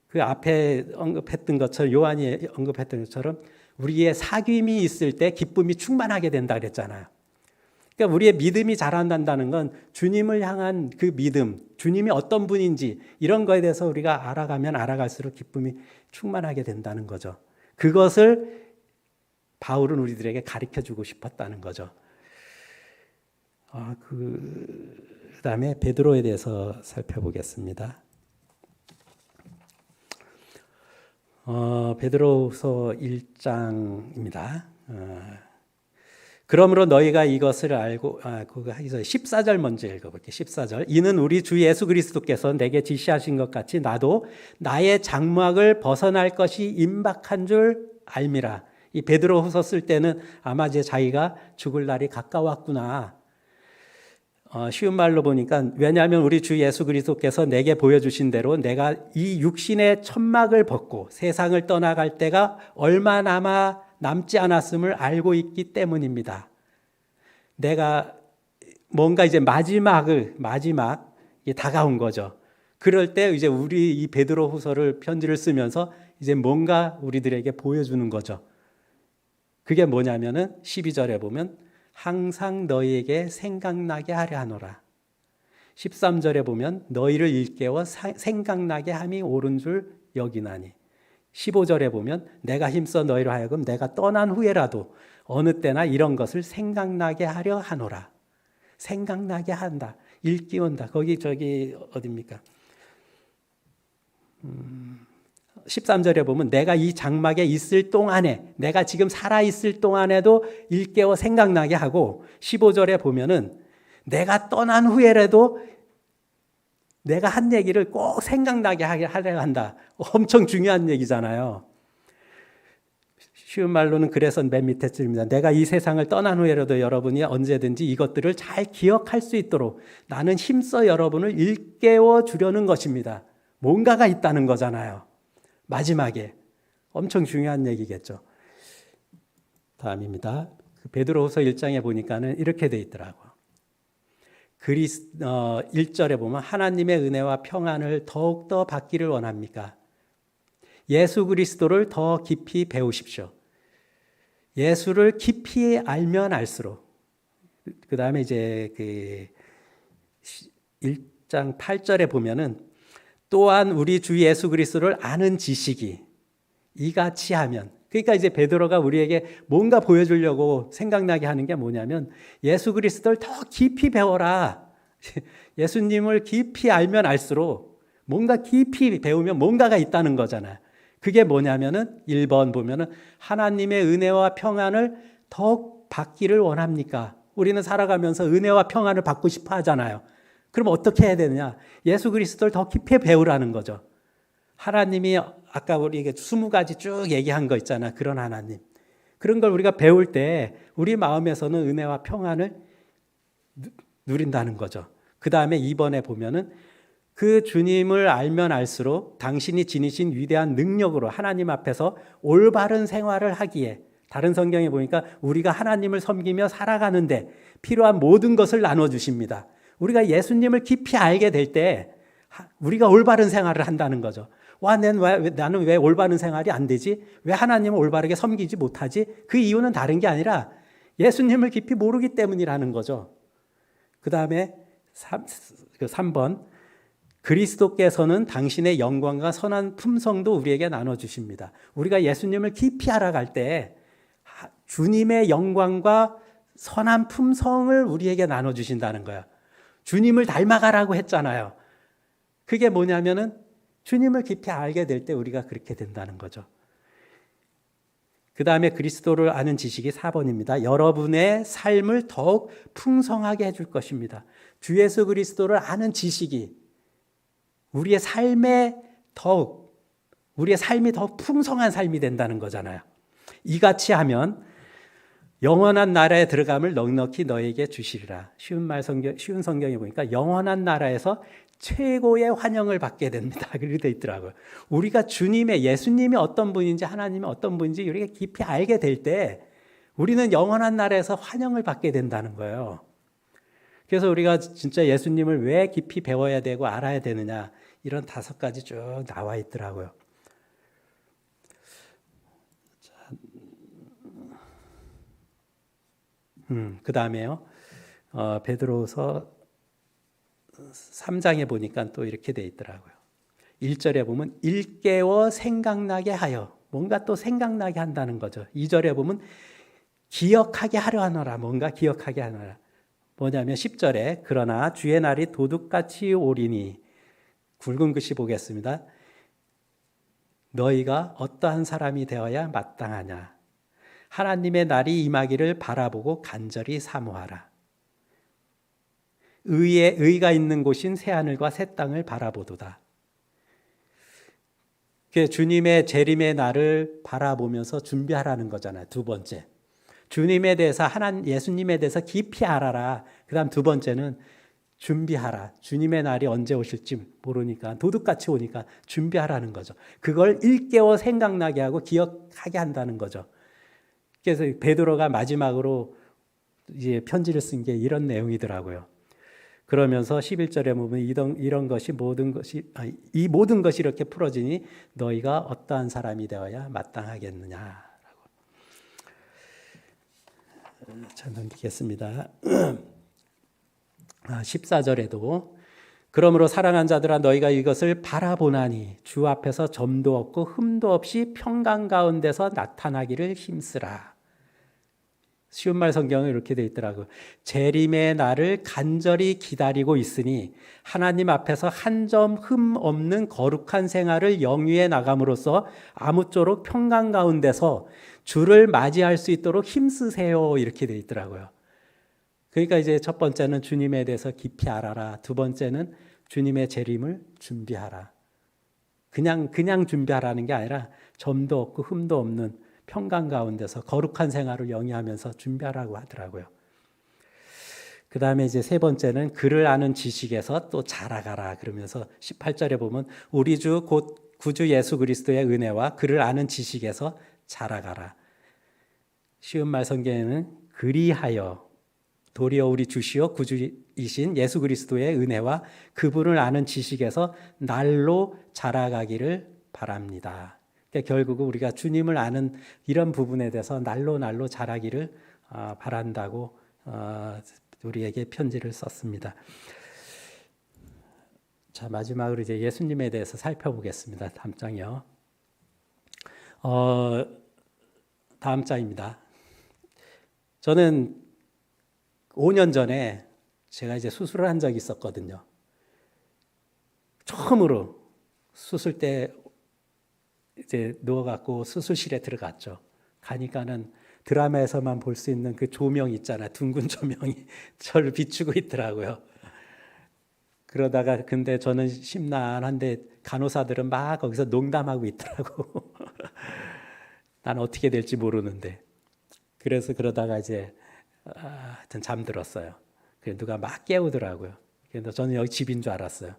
Speaker 1: 그 앞에 언급했던 것처럼 요한이 언급했던 것처럼 우리의 사귐이 있을 때 기쁨이 충만하게 된다 그랬잖아요. 그러니까 우리의 믿음이 자란다는 건 주님을 향한 그 믿음, 주님이 어떤 분인지 이런 거에 대해서 우리가 알아가면 알아갈수록 기쁨이 충만하게 된다는 거죠. 그것을 바울은 우리들에게 가르쳐주고 싶었다는 거죠. 그다음에 베드로에 대해서 살펴보겠습니다. 베드로서 1장입니다. 그러므로 너희가 이것을 알고 14절 먼저 읽어볼게요. 14절 이는 우리 주 예수 그리스도께서 내게 지시하신 것 같이 나도 나의 장막을 벗어날 것이 임박한 줄 알미라. 이 베드로후서 쓸 때는 아마 이제 자기가 죽을 날이 가까웠구나. 쉬운 말로 보니까 왜냐하면 우리 주 예수 그리스도께서 내게 보여주신 대로 내가 이 육신의 천막을 벗고 세상을 떠나갈 때가 얼마 남지 않았음을 알고 있기 때문입니다. 내가 뭔가 이제 마지막 이게 다가온 거죠. 그럴 때 이제 우리 이 베드로 후서를 편지를 쓰면서 이제 뭔가 우리들에게 보여주는 거죠. 그게 뭐냐면은 12절에 보면 항상 너희에게 생각나게 하려 하노라. 13절에 보면 너희를 일깨워 생각나게 함이 옳은 줄 여기나니. 15절에 보면 내가 힘써 너희로 하여금 내가 떠난 후에라도 어느 때나 이런 것을 생각나게 하려 하노라. 생각나게 한다. 일깨운다. 거기 어딥니까? 13절에 보면 내가 이 장막에 있을 동안에, 내가 지금 살아있을 동안에도 일깨워 생각나게 하고, 15절에 보면은 내가 떠난 후에라도 내가 한 얘기를 꼭 생각나게 하려 한다. 엄청 중요한 얘기잖아요. 쉬운 말로는 그래서 맨 밑에 줄입니다. 내가 이 세상을 떠난 후에라도 여러분이 언제든지 이것들을 잘 기억할 수 있도록 나는 힘써 여러분을 일깨워 주려는 것입니다. 뭔가가 있다는 거잖아요. 마지막에 엄청 중요한 얘기겠죠. 다음입니다. 베드로후서 1장에 보니까는 이렇게 돼 있더라고요. 1절에 보면 하나님의 은혜와 평안을 더욱더 받기를 원합니까? 예수 그리스도를 더 깊이 배우십시오. 예수를 깊이 알면 알수록, 그 다음에 이제 1장 8절에 보면은 또한 우리 주 예수 그리스도를 아는 지식이 이같이 하면, 그러니까 이제 베드로가 우리에게 뭔가 보여주려고 생각나게 하는 게 뭐냐면 예수 그리스도를 더 깊이 배워라. 예수님을 깊이 알면 알수록 뭔가 깊이 배우면 뭔가가 있다는 거잖아요. 그게 뭐냐면은 1번 보면은 하나님의 은혜와 평안을 더욱 받기를 원합니까? 우리는 살아가면서 은혜와 평안을 받고 싶어 하잖아요. 그럼 어떻게 해야 되느냐? 예수 그리스도를 더 깊이 배우라는 거죠. 하나님이 아까 우리 20가지 쭉 얘기한 거 있잖아. 그런 하나님. 그런 걸 우리가 배울 때 우리 마음에서는 은혜와 평안을 누린다는 거죠. 그 다음에 2번에 보면은 그 주님을 알면 알수록 당신이 지니신 위대한 능력으로 하나님 앞에서 올바른 생활을 하기에, 다른 성경에 보니까 우리가 하나님을 섬기며 살아가는데 필요한 모든 것을 나눠주십니다. 우리가 예수님을 깊이 알게 될 때 우리가 올바른 생활을 한다는 거죠. 나는 왜 올바른 생활이 안 되지? 왜 하나님을 올바르게 섬기지 못하지? 그 이유는 다른 게 아니라 예수님을 깊이 모르기 때문이라는 거죠. 그 다음에 3번, 그리스도께서는 당신의 영광과 선한 품성도 우리에게 나눠주십니다. 우리가 예수님을 깊이 알아갈 때 주님의 영광과 선한 품성을 우리에게 나눠주신다는 거예요. 주님을 닮아가라고 했잖아요. 그게 뭐냐면은 주님을 깊이 알게 될 때 우리가 그렇게 된다는 거죠. 그 다음에 그리스도를 아는 지식이 4번입니다. 여러분의 삶을 더욱 풍성하게 해줄 것입니다. 주 예수 그리스도를 아는 지식이 우리의 삶이 더 풍성한 삶이 된다는 거잖아요. 이같이 하면 영원한 나라에 들어감을 넉넉히 너에게 주시리라. 쉬운 성경에 보니까 영원한 나라에서 최고의 환영을 받게 됩니다. 그렇게 돼 있더라고요. 우리가 예수님이 어떤 분인지 하나님이 어떤 분인지 우리가 깊이 알게 될 때 우리는 영원한 나라에서 환영을 받게 된다는 거예요. 그래서 우리가 진짜 예수님을 왜 깊이 배워야 되고 알아야 되느냐, 이런 5가지 쭉 나와 있더라고요. 그 다음에요. 베드로서 3장에 보니까 또 이렇게 돼 있더라고요. 1절에 보면 일깨워 생각나게 하여, 뭔가 또 생각나게 한다는 거죠. 2절에 보면 기억하게 하려 하노라, 뭔가 기억하게 하노라. 뭐냐면 10절에 그러나 주의 날이 도둑같이 오리니, 굵은 글씨 보겠습니다. 너희가 어떠한 사람이 되어야 마땅하냐? 하나님의 날이 임하기를 바라보고 간절히 사모하라. 의가 있는 곳인 새하늘과 새 땅을 바라보도다. 주님의 재림의 날을 바라보면서 준비하라는 거잖아요. 2번째. 주님에 대해서 예수님에 대해서 깊이 알아라. 그 다음 2번째는 준비하라. 주님의 날이 언제 오실지 모르니까, 도둑같이 오니까 준비하라는 거죠. 그걸 일깨워 생각나게 하고 기억하게 한다는 거죠. 그래서 베드로가 마지막으로 이제 편지를 쓴 게 이런 내용이더라고요. 그러면서 11절에 보면 이런 것이 이 모든 것이 이렇게 풀어지니 너희가 어떠한 사람이 되어야 마땅하겠느냐. 자, 넘기겠습니다. 14절에도 그러므로 사랑한 자들아 너희가 이것을 바라보나니 주 앞에서 점도 없고 흠도 없이 평강 가운데서 나타나기를 힘쓰라. 쉬운 말 성경은 이렇게 돼 있더라고요. 재림의 날을 간절히 기다리고 있으니 하나님 앞에서 한 점 흠 없는 거룩한 생활을 영위해 나감으로써 아무쪼록 평강 가운데서 주를 맞이할 수 있도록 힘쓰세요. 이렇게 돼 있더라고요. 그러니까 이제 첫 번째는 주님에 대해서 깊이 알아라. 두 번째는 주님의 재림을 준비하라. 그냥 준비하라는 게 아니라 점도 없고 흠도 없는 평강 가운데서 거룩한 생활을 영위하면서 준비하라고 하더라고요. 그 다음에 이제 세 번째는 그를 아는 지식에서 또 자라가라. 그러면서 18절에 보면 우리 주 곧 구주 예수 그리스도의 은혜와 그를 아는 지식에서 자라가라. 쉬운 말 성경에는 그리하여 도리어 우리 주시오 구주이신 예수 그리스도의 은혜와 그분을 아는 지식에서 날로 자라가기를 바랍니다. 그러니까 결국은 우리가 주님을 아는 이런 부분에 대해서 날로 자라기를 바란다고 우리에게 편지를 썼습니다. 자, 마지막으로 이제 예수님에 대해서 살펴보겠습니다. 다음 장이요. 다음 장입니다. 저는 5년 전에 제가 이제 수술을 한 적이 있었거든요. 처음으로 수술 때 이제 누워갖고 수술실에 들어갔죠. 가니까는 드라마에서만 볼 수 있는 그 조명 있잖아요. 둥근 조명이 저를 비추고 있더라고요. 그러다가 근데 저는 심란한데 간호사들은 막 거기서 농담하고 있더라고. 난 어떻게 될지 모르는데. 그래서 그러다가 이제 하여튼 잠들었어요. 그래서 누가 막 깨우더라고요. 그래서 저는 여기 집인 줄 알았어요.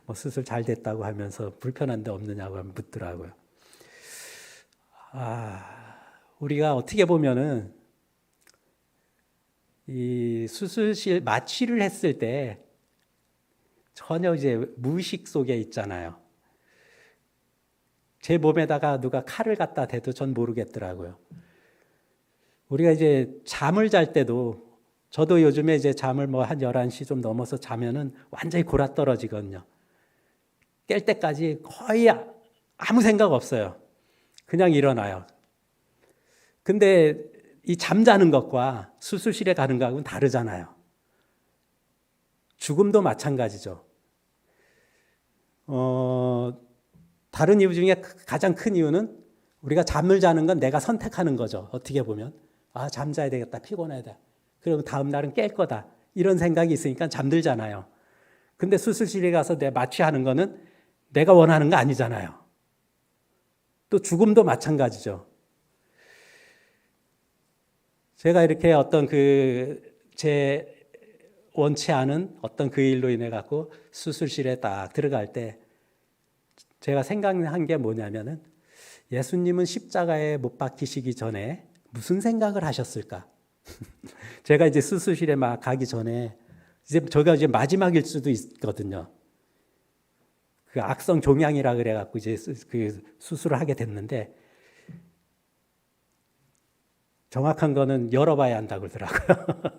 Speaker 1: 뭐 수술 잘 됐다고 하면서 불편한 데 없느냐고 묻더라고요. 우리가 어떻게 보면은 이 수술실 마취를 했을 때 전혀 이제 무의식 속에 있잖아요. 제 몸에다가 누가 칼을 갖다 대도 전 모르겠더라고요. 우리가 이제 잠을 잘 때도 저도 요즘에 이제 잠을 뭐 한 11시 좀 넘어서 자면은 완전히 골아떨어지거든요. 깰 때까지 거의 아무 생각 없어요. 그냥 일어나요. 근데 이 잠자는 것과 수술실에 가는 거하고는 다르잖아요. 죽음도 마찬가지죠. 다른 이유 중에 가장 큰 이유는 우리가 잠을 자는 건 내가 선택하는 거죠. 어떻게 보면. 잠자야 되겠다. 피곤하다. 그러면 다음 날은 깰 거다. 이런 생각이 있으니까 잠들잖아요. 근데 수술실에 가서 내 마취하는 거는 내가 원하는 거 아니잖아요. 또 죽음도 마찬가지죠. 제가 이렇게 어떤 제 원치 않은 어떤 그 일로 인해 갖고 수술실에 딱 들어갈 때 제가 생각한 게 뭐냐면은 예수님은 십자가에 못 박히시기 전에 무슨 생각을 하셨을까? 제가 이제 수술실에 막 가기 전에 저가 이제 마지막일 수도 있거든요. 그 악성 종양이라 그래 갖고 이제 그 수술을 하게 됐는데 정확한 거는 열어봐야 한다고 그러더라고요.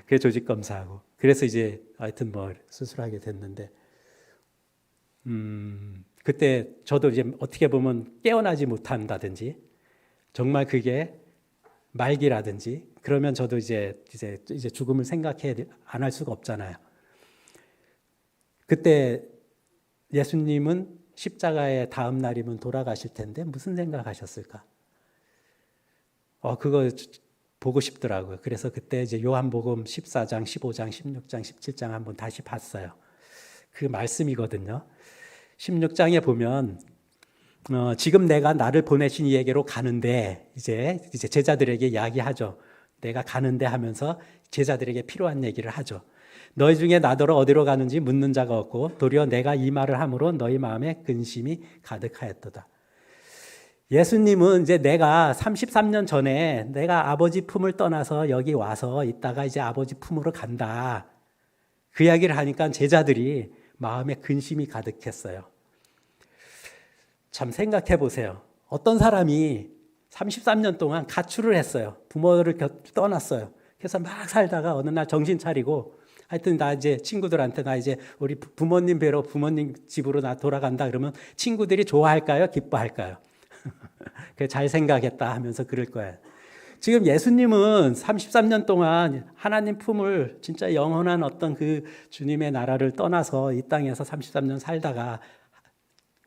Speaker 1: 그 조직 검사하고. 그래서 이제 하여튼 뭐 수술하게 됐는데, 그때 저도 이제 어떻게 보면 깨어나지 못한다든지, 정말 그게 말기라든지, 그러면 저도 이제 죽음을 생각해 안 할 수가 없잖아요. 그때 예수님은 십자가의 다음 날이면 돌아가실 텐데 무슨 생각하셨을까? 그거 보고 싶더라고요. 그래서 그때 이제 요한복음 14장, 15장, 16장, 17장 한번 다시 봤어요. 그 말씀이거든요. 16장에 보면 지금 내가 나를 보내신 이에게로 가는데 이제 제자들에게 이야기하죠. 내가 가는데 하면서 제자들에게 필요한 얘기를 하죠. 너희 중에 나더러 어디로 가는지 묻는 자가 없고 도리어 내가 이 말을 함으로 너희 마음에 근심이 가득하였도다. 예수님은 이제 내가 33년 전에 내가 아버지 품을 떠나서 여기 와서 있다가 이제 아버지 품으로 간다. 그 이야기를 하니까 제자들이 마음에 근심이 가득했어요. 참 생각해 보세요. 어떤 사람이 33년 동안 가출을 했어요. 부모를 떠났어요. 그래서 막 살다가 어느 날 정신 차리고 하여튼 나 이제 친구들한테 나 이제 우리 부모님 뵈러 부모님 집으로 나 돌아간다 그러면 친구들이 좋아할까요? 기뻐할까요? 잘 생각했다 하면서 그럴 거예요. 지금 예수님은 33년 동안 하나님 품을 진짜 영원한 어떤 그 주님의 나라를 떠나서 이 땅에서 33년 살다가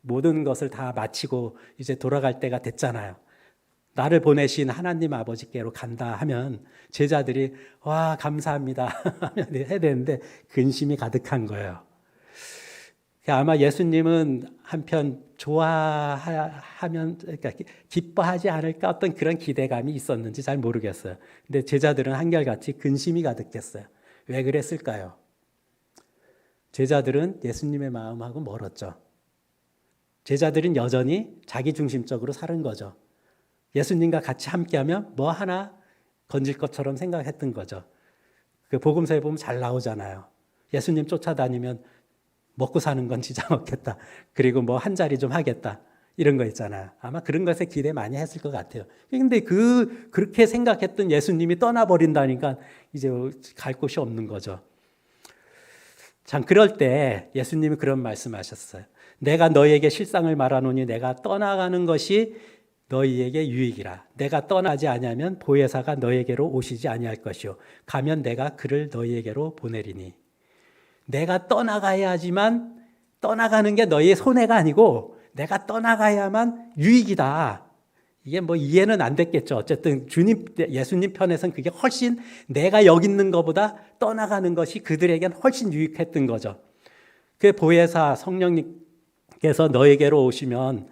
Speaker 1: 모든 것을 다 마치고 이제 돌아갈 때가 됐잖아요. 나를 보내신 하나님 아버지께로 간다 하면 제자들이 와 감사합니다 하면 해야 되는데 근심이 가득한 거예요. 아마 예수님은 한편 좋아하면 그러니까 기뻐하지 않을까 어떤 그런 기대감이 있었는지 잘 모르겠어요. 근데 제자들은 한결같이 근심이 가득했어요. 왜 그랬을까요? 제자들은 예수님의 마음하고 멀었죠. 제자들은 여전히 자기중심적으로 사는 거죠. 예수님과 같이 함께하면 뭐 하나 건질 것처럼 생각했던 거죠. 그 복음서에 보면 잘 나오잖아요. 예수님 쫓아다니면 먹고 사는 건 지장 없겠다. 그리고 뭐 한 자리 좀 하겠다. 이런 거 있잖아요. 아마 그런 것에 기대 많이 했을 것 같아요. 근데 그렇게 생각했던 예수님이 떠나버린다니까 이제 갈 곳이 없는 거죠. 참 그럴 때 예수님이 그런 말씀하셨어요. 내가 너희에게 실상을 말하노니 내가 떠나가는 것이 너희에게 유익이라. 내가 떠나지 아니하면 보혜사가 너희에게로 오시지 아니할 것이요 가면 내가 그를 너희에게로 보내리니. 내가 떠나가야지만 떠나가는 게 너희의 손해가 아니고 내가 떠나가야만 유익이다. 이게 뭐 이해는 안 됐겠죠. 어쨌든 예수님 편에서는 그게 훨씬 내가 여기 있는 것보다 떠나가는 것이 그들에겐 훨씬 유익했던 거죠. 그 보혜사 성령님께서 너희에게로 오시면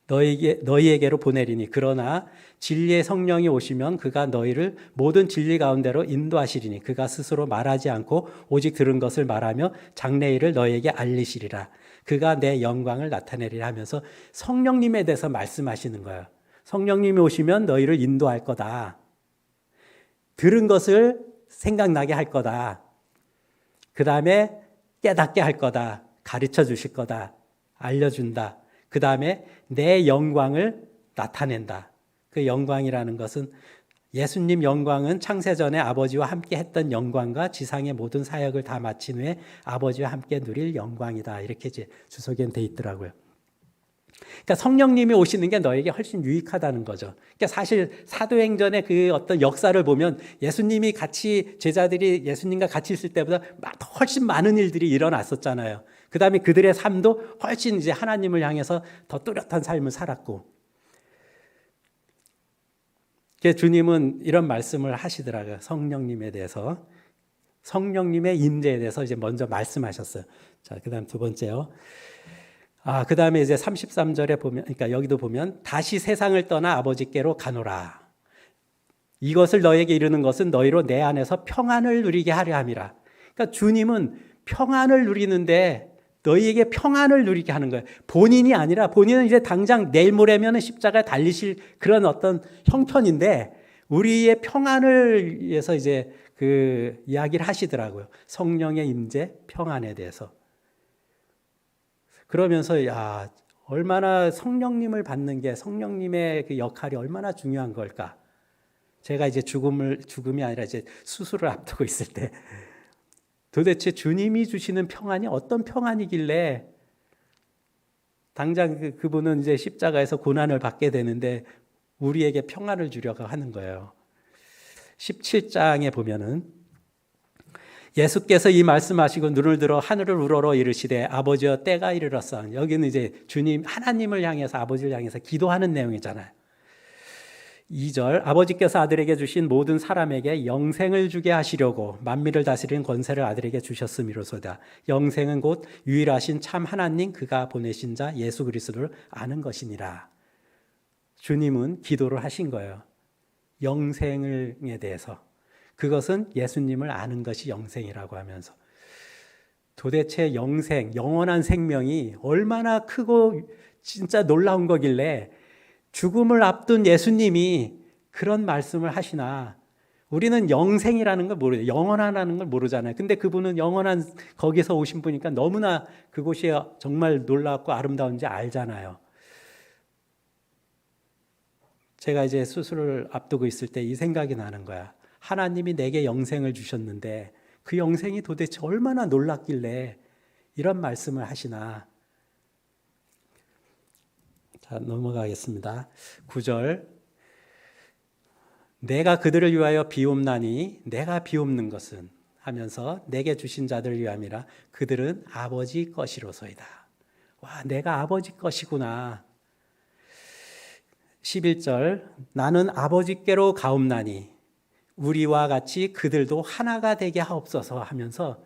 Speaker 1: 너희에게로 보내리니 그러나 진리의 성령이 오시면 그가 너희를 모든 진리 가운데로 인도하시리니 그가 스스로 말하지 않고 오직 들은 것을 말하며 장래일을 너희에게 알리시리라. 그가 내 영광을 나타내리라 하면서 성령님에 대해서 말씀하시는 거예요. 성령님이 오시면 너희를 인도할 거다. 들은 것을 생각나게 할 거다. 그 다음에 깨닫게 할 거다. 가르쳐 주실 거다. 알려준다. 그 다음에 내 영광을 나타낸다. 그 영광이라는 것은 예수님 영광은 창세전에 아버지와 함께 했던 영광과 지상의 모든 사역을 다 마친 후에 아버지와 함께 누릴 영광이다. 이렇게 이제 주석엔 돼 있더라고요. 그러니까 성령님이 오시는 게 너에게 훨씬 유익하다는 거죠. 그러니까 사실 사도행전의 그 어떤 역사를 보면 예수님이 같이 제자들이 예수님과 같이 있을 때보다 훨씬 많은 일들이 일어났었잖아요. 그 다음에 그들의 삶도 훨씬 이제 하나님을 향해서 더 뚜렷한 삶을 살았고. 주님은 이런 말씀을 하시더라고요. 성령님에 대해서. 성령님의 임재에 대해서 이제 먼저 말씀하셨어요. 자, 그 다음 두 번째요. 그 다음에 이제 33절에 보면, 그러니까 여기도 보면, 다시 세상을 떠나 아버지께로 가노라. 이것을 너에게 이르는 것은 너희로 내 안에서 평안을 누리게 하려 함이라. 그러니까 주님은 평안을 누리는데 너희에게 평안을 누리게 하는 거예요. 본인이 아니라 본인은 이제 당장 내일 모레면 십자가에 달리실 그런 어떤 형편인데 우리의 평안을 위해서 이제 그 이야기를 하시더라고요. 성령의 임재, 평안에 대해서. 그러면서 얼마나 성령님을 받는 게 성령님의 그 역할이 얼마나 중요한 걸까? 제가 이제 죽음이 아니라 이제 수술을 앞두고 있을 때 도대체 주님이 주시는 평안이 어떤 평안이길래 당장 그분은 이제 십자가에서 고난을 받게 되는데 우리에게 평안을 주려고 하는 거예요. 17장에 보면은 예수께서 이 말씀하시고 눈을 들어 하늘을 우러러 이르시되 아버지여 때가 이르렀사. 여기는 이제 주님 하나님을 향해서 아버지를 향해서 기도하는 내용이잖아요. 2절 아버지께서 아들에게 주신 모든 사람에게 영생을 주게 하시려고 만민을 다스리는 권세를 아들에게 주셨음이로소이다. 영생은 곧 유일하신 참 하나님 그가 보내신 자 예수 그리스도를 아는 것이니라. 주님은 기도를 하신 거예요. 영생에 대해서. 그것은 예수님을 아는 것이 영생이라고 하면서 도대체 영생, 영원한 생명이 얼마나 크고 진짜 놀라운 거길래 죽음을 앞둔 예수님이 그런 말씀을 하시나 우리는 영생이라는 걸 모르죠. 영원하다는 걸 모르잖아요. 근데 그분은 영원한 거기서 오신 분이니까 너무나 그곳이 정말 놀랍고 아름다운지 알잖아요. 제가 이제 수술을 앞두고 있을 때 이 생각이 나는 거야. 하나님이 내게 영생을 주셨는데 그 영생이 도대체 얼마나 놀랍길래 이런 말씀을 하시나. 자, 넘어가겠습니다. 9절. 내가 그들을 위하여 비옵나니 내가 비옵는 것은 하면서 내게 주신 자들을 위함이라 그들은 아버지 것이로소이다. 와, 내가 아버지 것이구나. 11절. 나는 아버지께로 가옵나니 우리와 같이 그들도 하나가 되게 하옵소서 하면서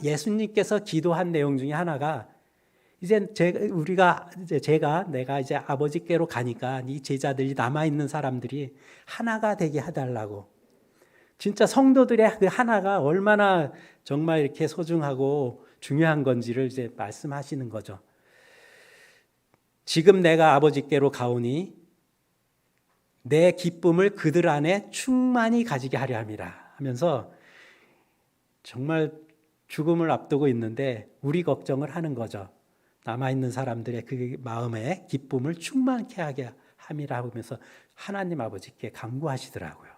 Speaker 1: 예수님께서 기도한 내용 중에 하나가 이제 내가 이제 아버지께로 가니까 이 제자들이 남아있는 사람들이 하나가 되게 해달라고. 진짜 성도들의 그 하나가 얼마나 정말 이렇게 소중하고 중요한 건지를 이제 말씀하시는 거죠. 지금 내가 아버지께로 가오니 내 기쁨을 그들 안에 충만히 가지게 하려 함이라 하면서 정말 죽음을 앞두고 있는데 우리 걱정을 하는 거죠. 남아있는 사람들의 그 마음에 기쁨을 충만케 하게 함이라 하면서 하나님 아버지께 간구하시더라고요.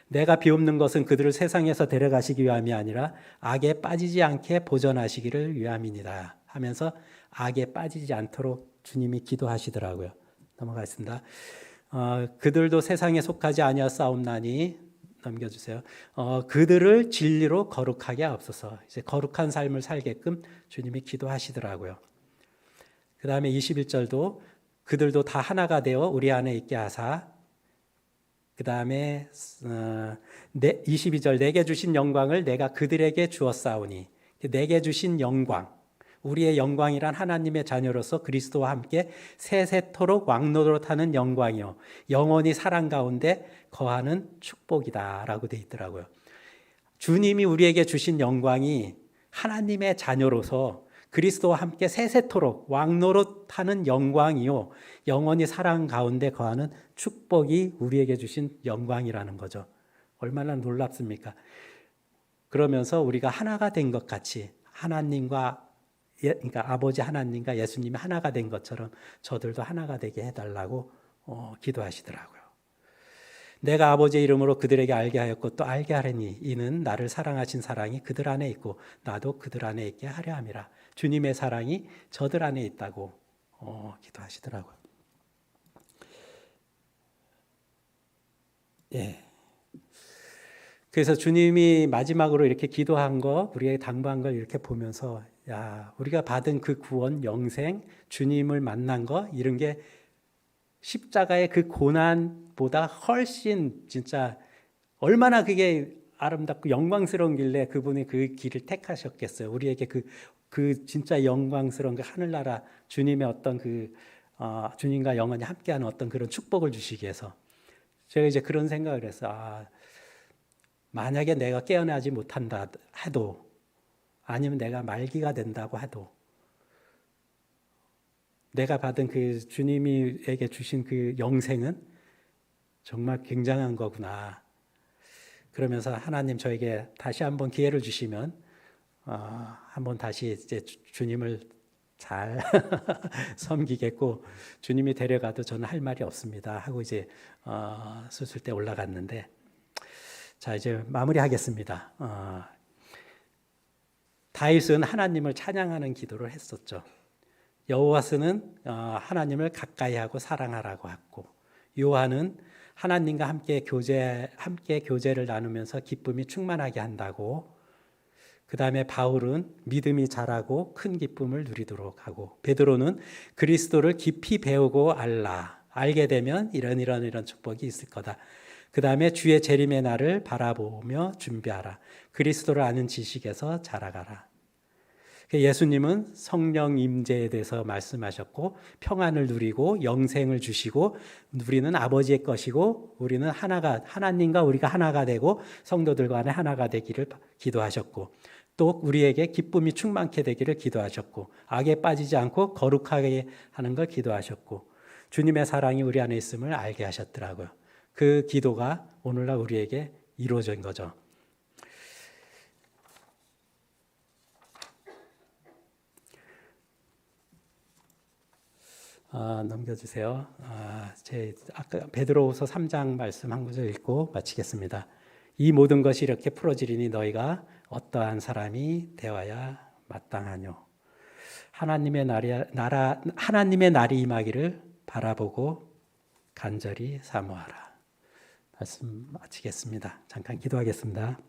Speaker 1: 내가 비옵는 것은 그들을 세상에서 데려가시기 위함이 아니라 악에 빠지지 않게 보전하시기를 위함이니라 하면서 악에 빠지지 않도록 주님이 기도하시더라고요. 넘어가겠습니다. 그들도 세상에 속하지 아니하사옵나니 넘겨주세요. 그들을 진리로 거룩하게 하옵소서. 이제 거룩한 삶을 살게끔 주님이 기도하시더라고요. 그 다음에 21절도 그들도 다 하나가 되어 우리 안에 있게 하사. 그 다음에 22절 내게 주신 영광을 내가 그들에게 주었사오니. 내게 주신 영광, 우리의 영광이란 하나님의 자녀로서 그리스도와 함께 세세토록 왕노릇하는 영광이요 영원히 사랑 가운데 거하는 축복이다 라고 되어 있더라고요. 주님이 우리에게 주신 영광이 하나님의 자녀로서 그리스도와 함께 세세토록 왕노릇하는 영광이요 영원히 사랑 가운데 거하는 축복이 우리에게 주신 영광이라는 거죠. 얼마나 놀랍습니까? 그러면서 우리가 하나가 된 것 같이 하나님과 그러니까 아버지 하나님과 예수님이 하나가 된 것처럼 저들도 하나가 되게 해달라고 기도하시더라고요. 내가 아버지의 이름으로 그들에게 알게 하였고 또 알게 하려니 이는 나를 사랑하신 사랑이 그들 안에 있고 나도 그들 안에 있게 하려 함이라. 주님의 사랑이 저들 안에 있다고 기도하시더라고요. 예. 그래서 주님이 마지막으로 이렇게 기도한 거, 우리에게 당부한 걸 이렇게 보면서 야, 우리가 받은 그 구원, 영생, 주님을 만난 거 이런 게 십자가의 그 고난보다 훨씬 진짜 얼마나 그게 아름답고 영광스러운 길래 그분이 그 길을 택하셨겠어요. 우리에게 그 진짜 영광스러운 그 하늘나라 주님의 어떤 주님과 영원히 함께하는 어떤 그런 축복을 주시기 위해서 제가 이제 그런 생각을 했어요. 만약에 내가 깨어나지 못한다 해도 아니면 내가 말기가 된다고 해도 내가 받은 그 주님에게 주신 그 영생은 정말 굉장한 거구나. 그러면서 하나님 저에게 다시 한번 기회를 주시면 한번 다시 이제 주님을 잘 섬기겠고 주님이 데려가도 저는 할 말이 없습니다 하고 이제 수술대 올라갔는데 자 이제 마무리하겠습니다. 다윗은 하나님을 찬양하는 기도를 했었죠. 여호와스는 하나님을 가까이 하고 사랑하라고 했고 요한은 하나님과 함께 교제를 나누면서 기쁨이 충만하게 한다고. 그 다음에 바울은 믿음이 자라고 큰 기쁨을 누리도록 하고 베드로는 그리스도를 깊이 배우고 알게 되면 이런 축복이 있을 거다. 그 다음에 주의 재림의 날을 바라보며 준비하라. 그리스도를 아는 지식에서 자라가라. 예수님은 성령 임재에 대해서 말씀하셨고 평안을 누리고 영생을 주시고 우리는 아버지의 것이고 우리는 하나님과 우리가 하나가 되고 성도들 간에 하나가 되기를 기도하셨고 또 우리에게 기쁨이 충만케 되기를 기도하셨고 악에 빠지지 않고 거룩하게 하는 걸 기도하셨고 주님의 사랑이 우리 안에 있음을 알게 하셨더라고요. 그 기도가 오늘날 우리에게 이루어진 거죠. 넘겨주세요. 제 아까 베드로후서 3장 말씀 한 구절 읽고 마치겠습니다. 이 모든 것이 이렇게 풀어지리니 너희가 어떠한 사람이 되어야 마땅하뇨. 하나님의 날이 임하기를 바라보고 간절히 사모하라. 말씀 마치겠습니다. 잠깐 기도하겠습니다.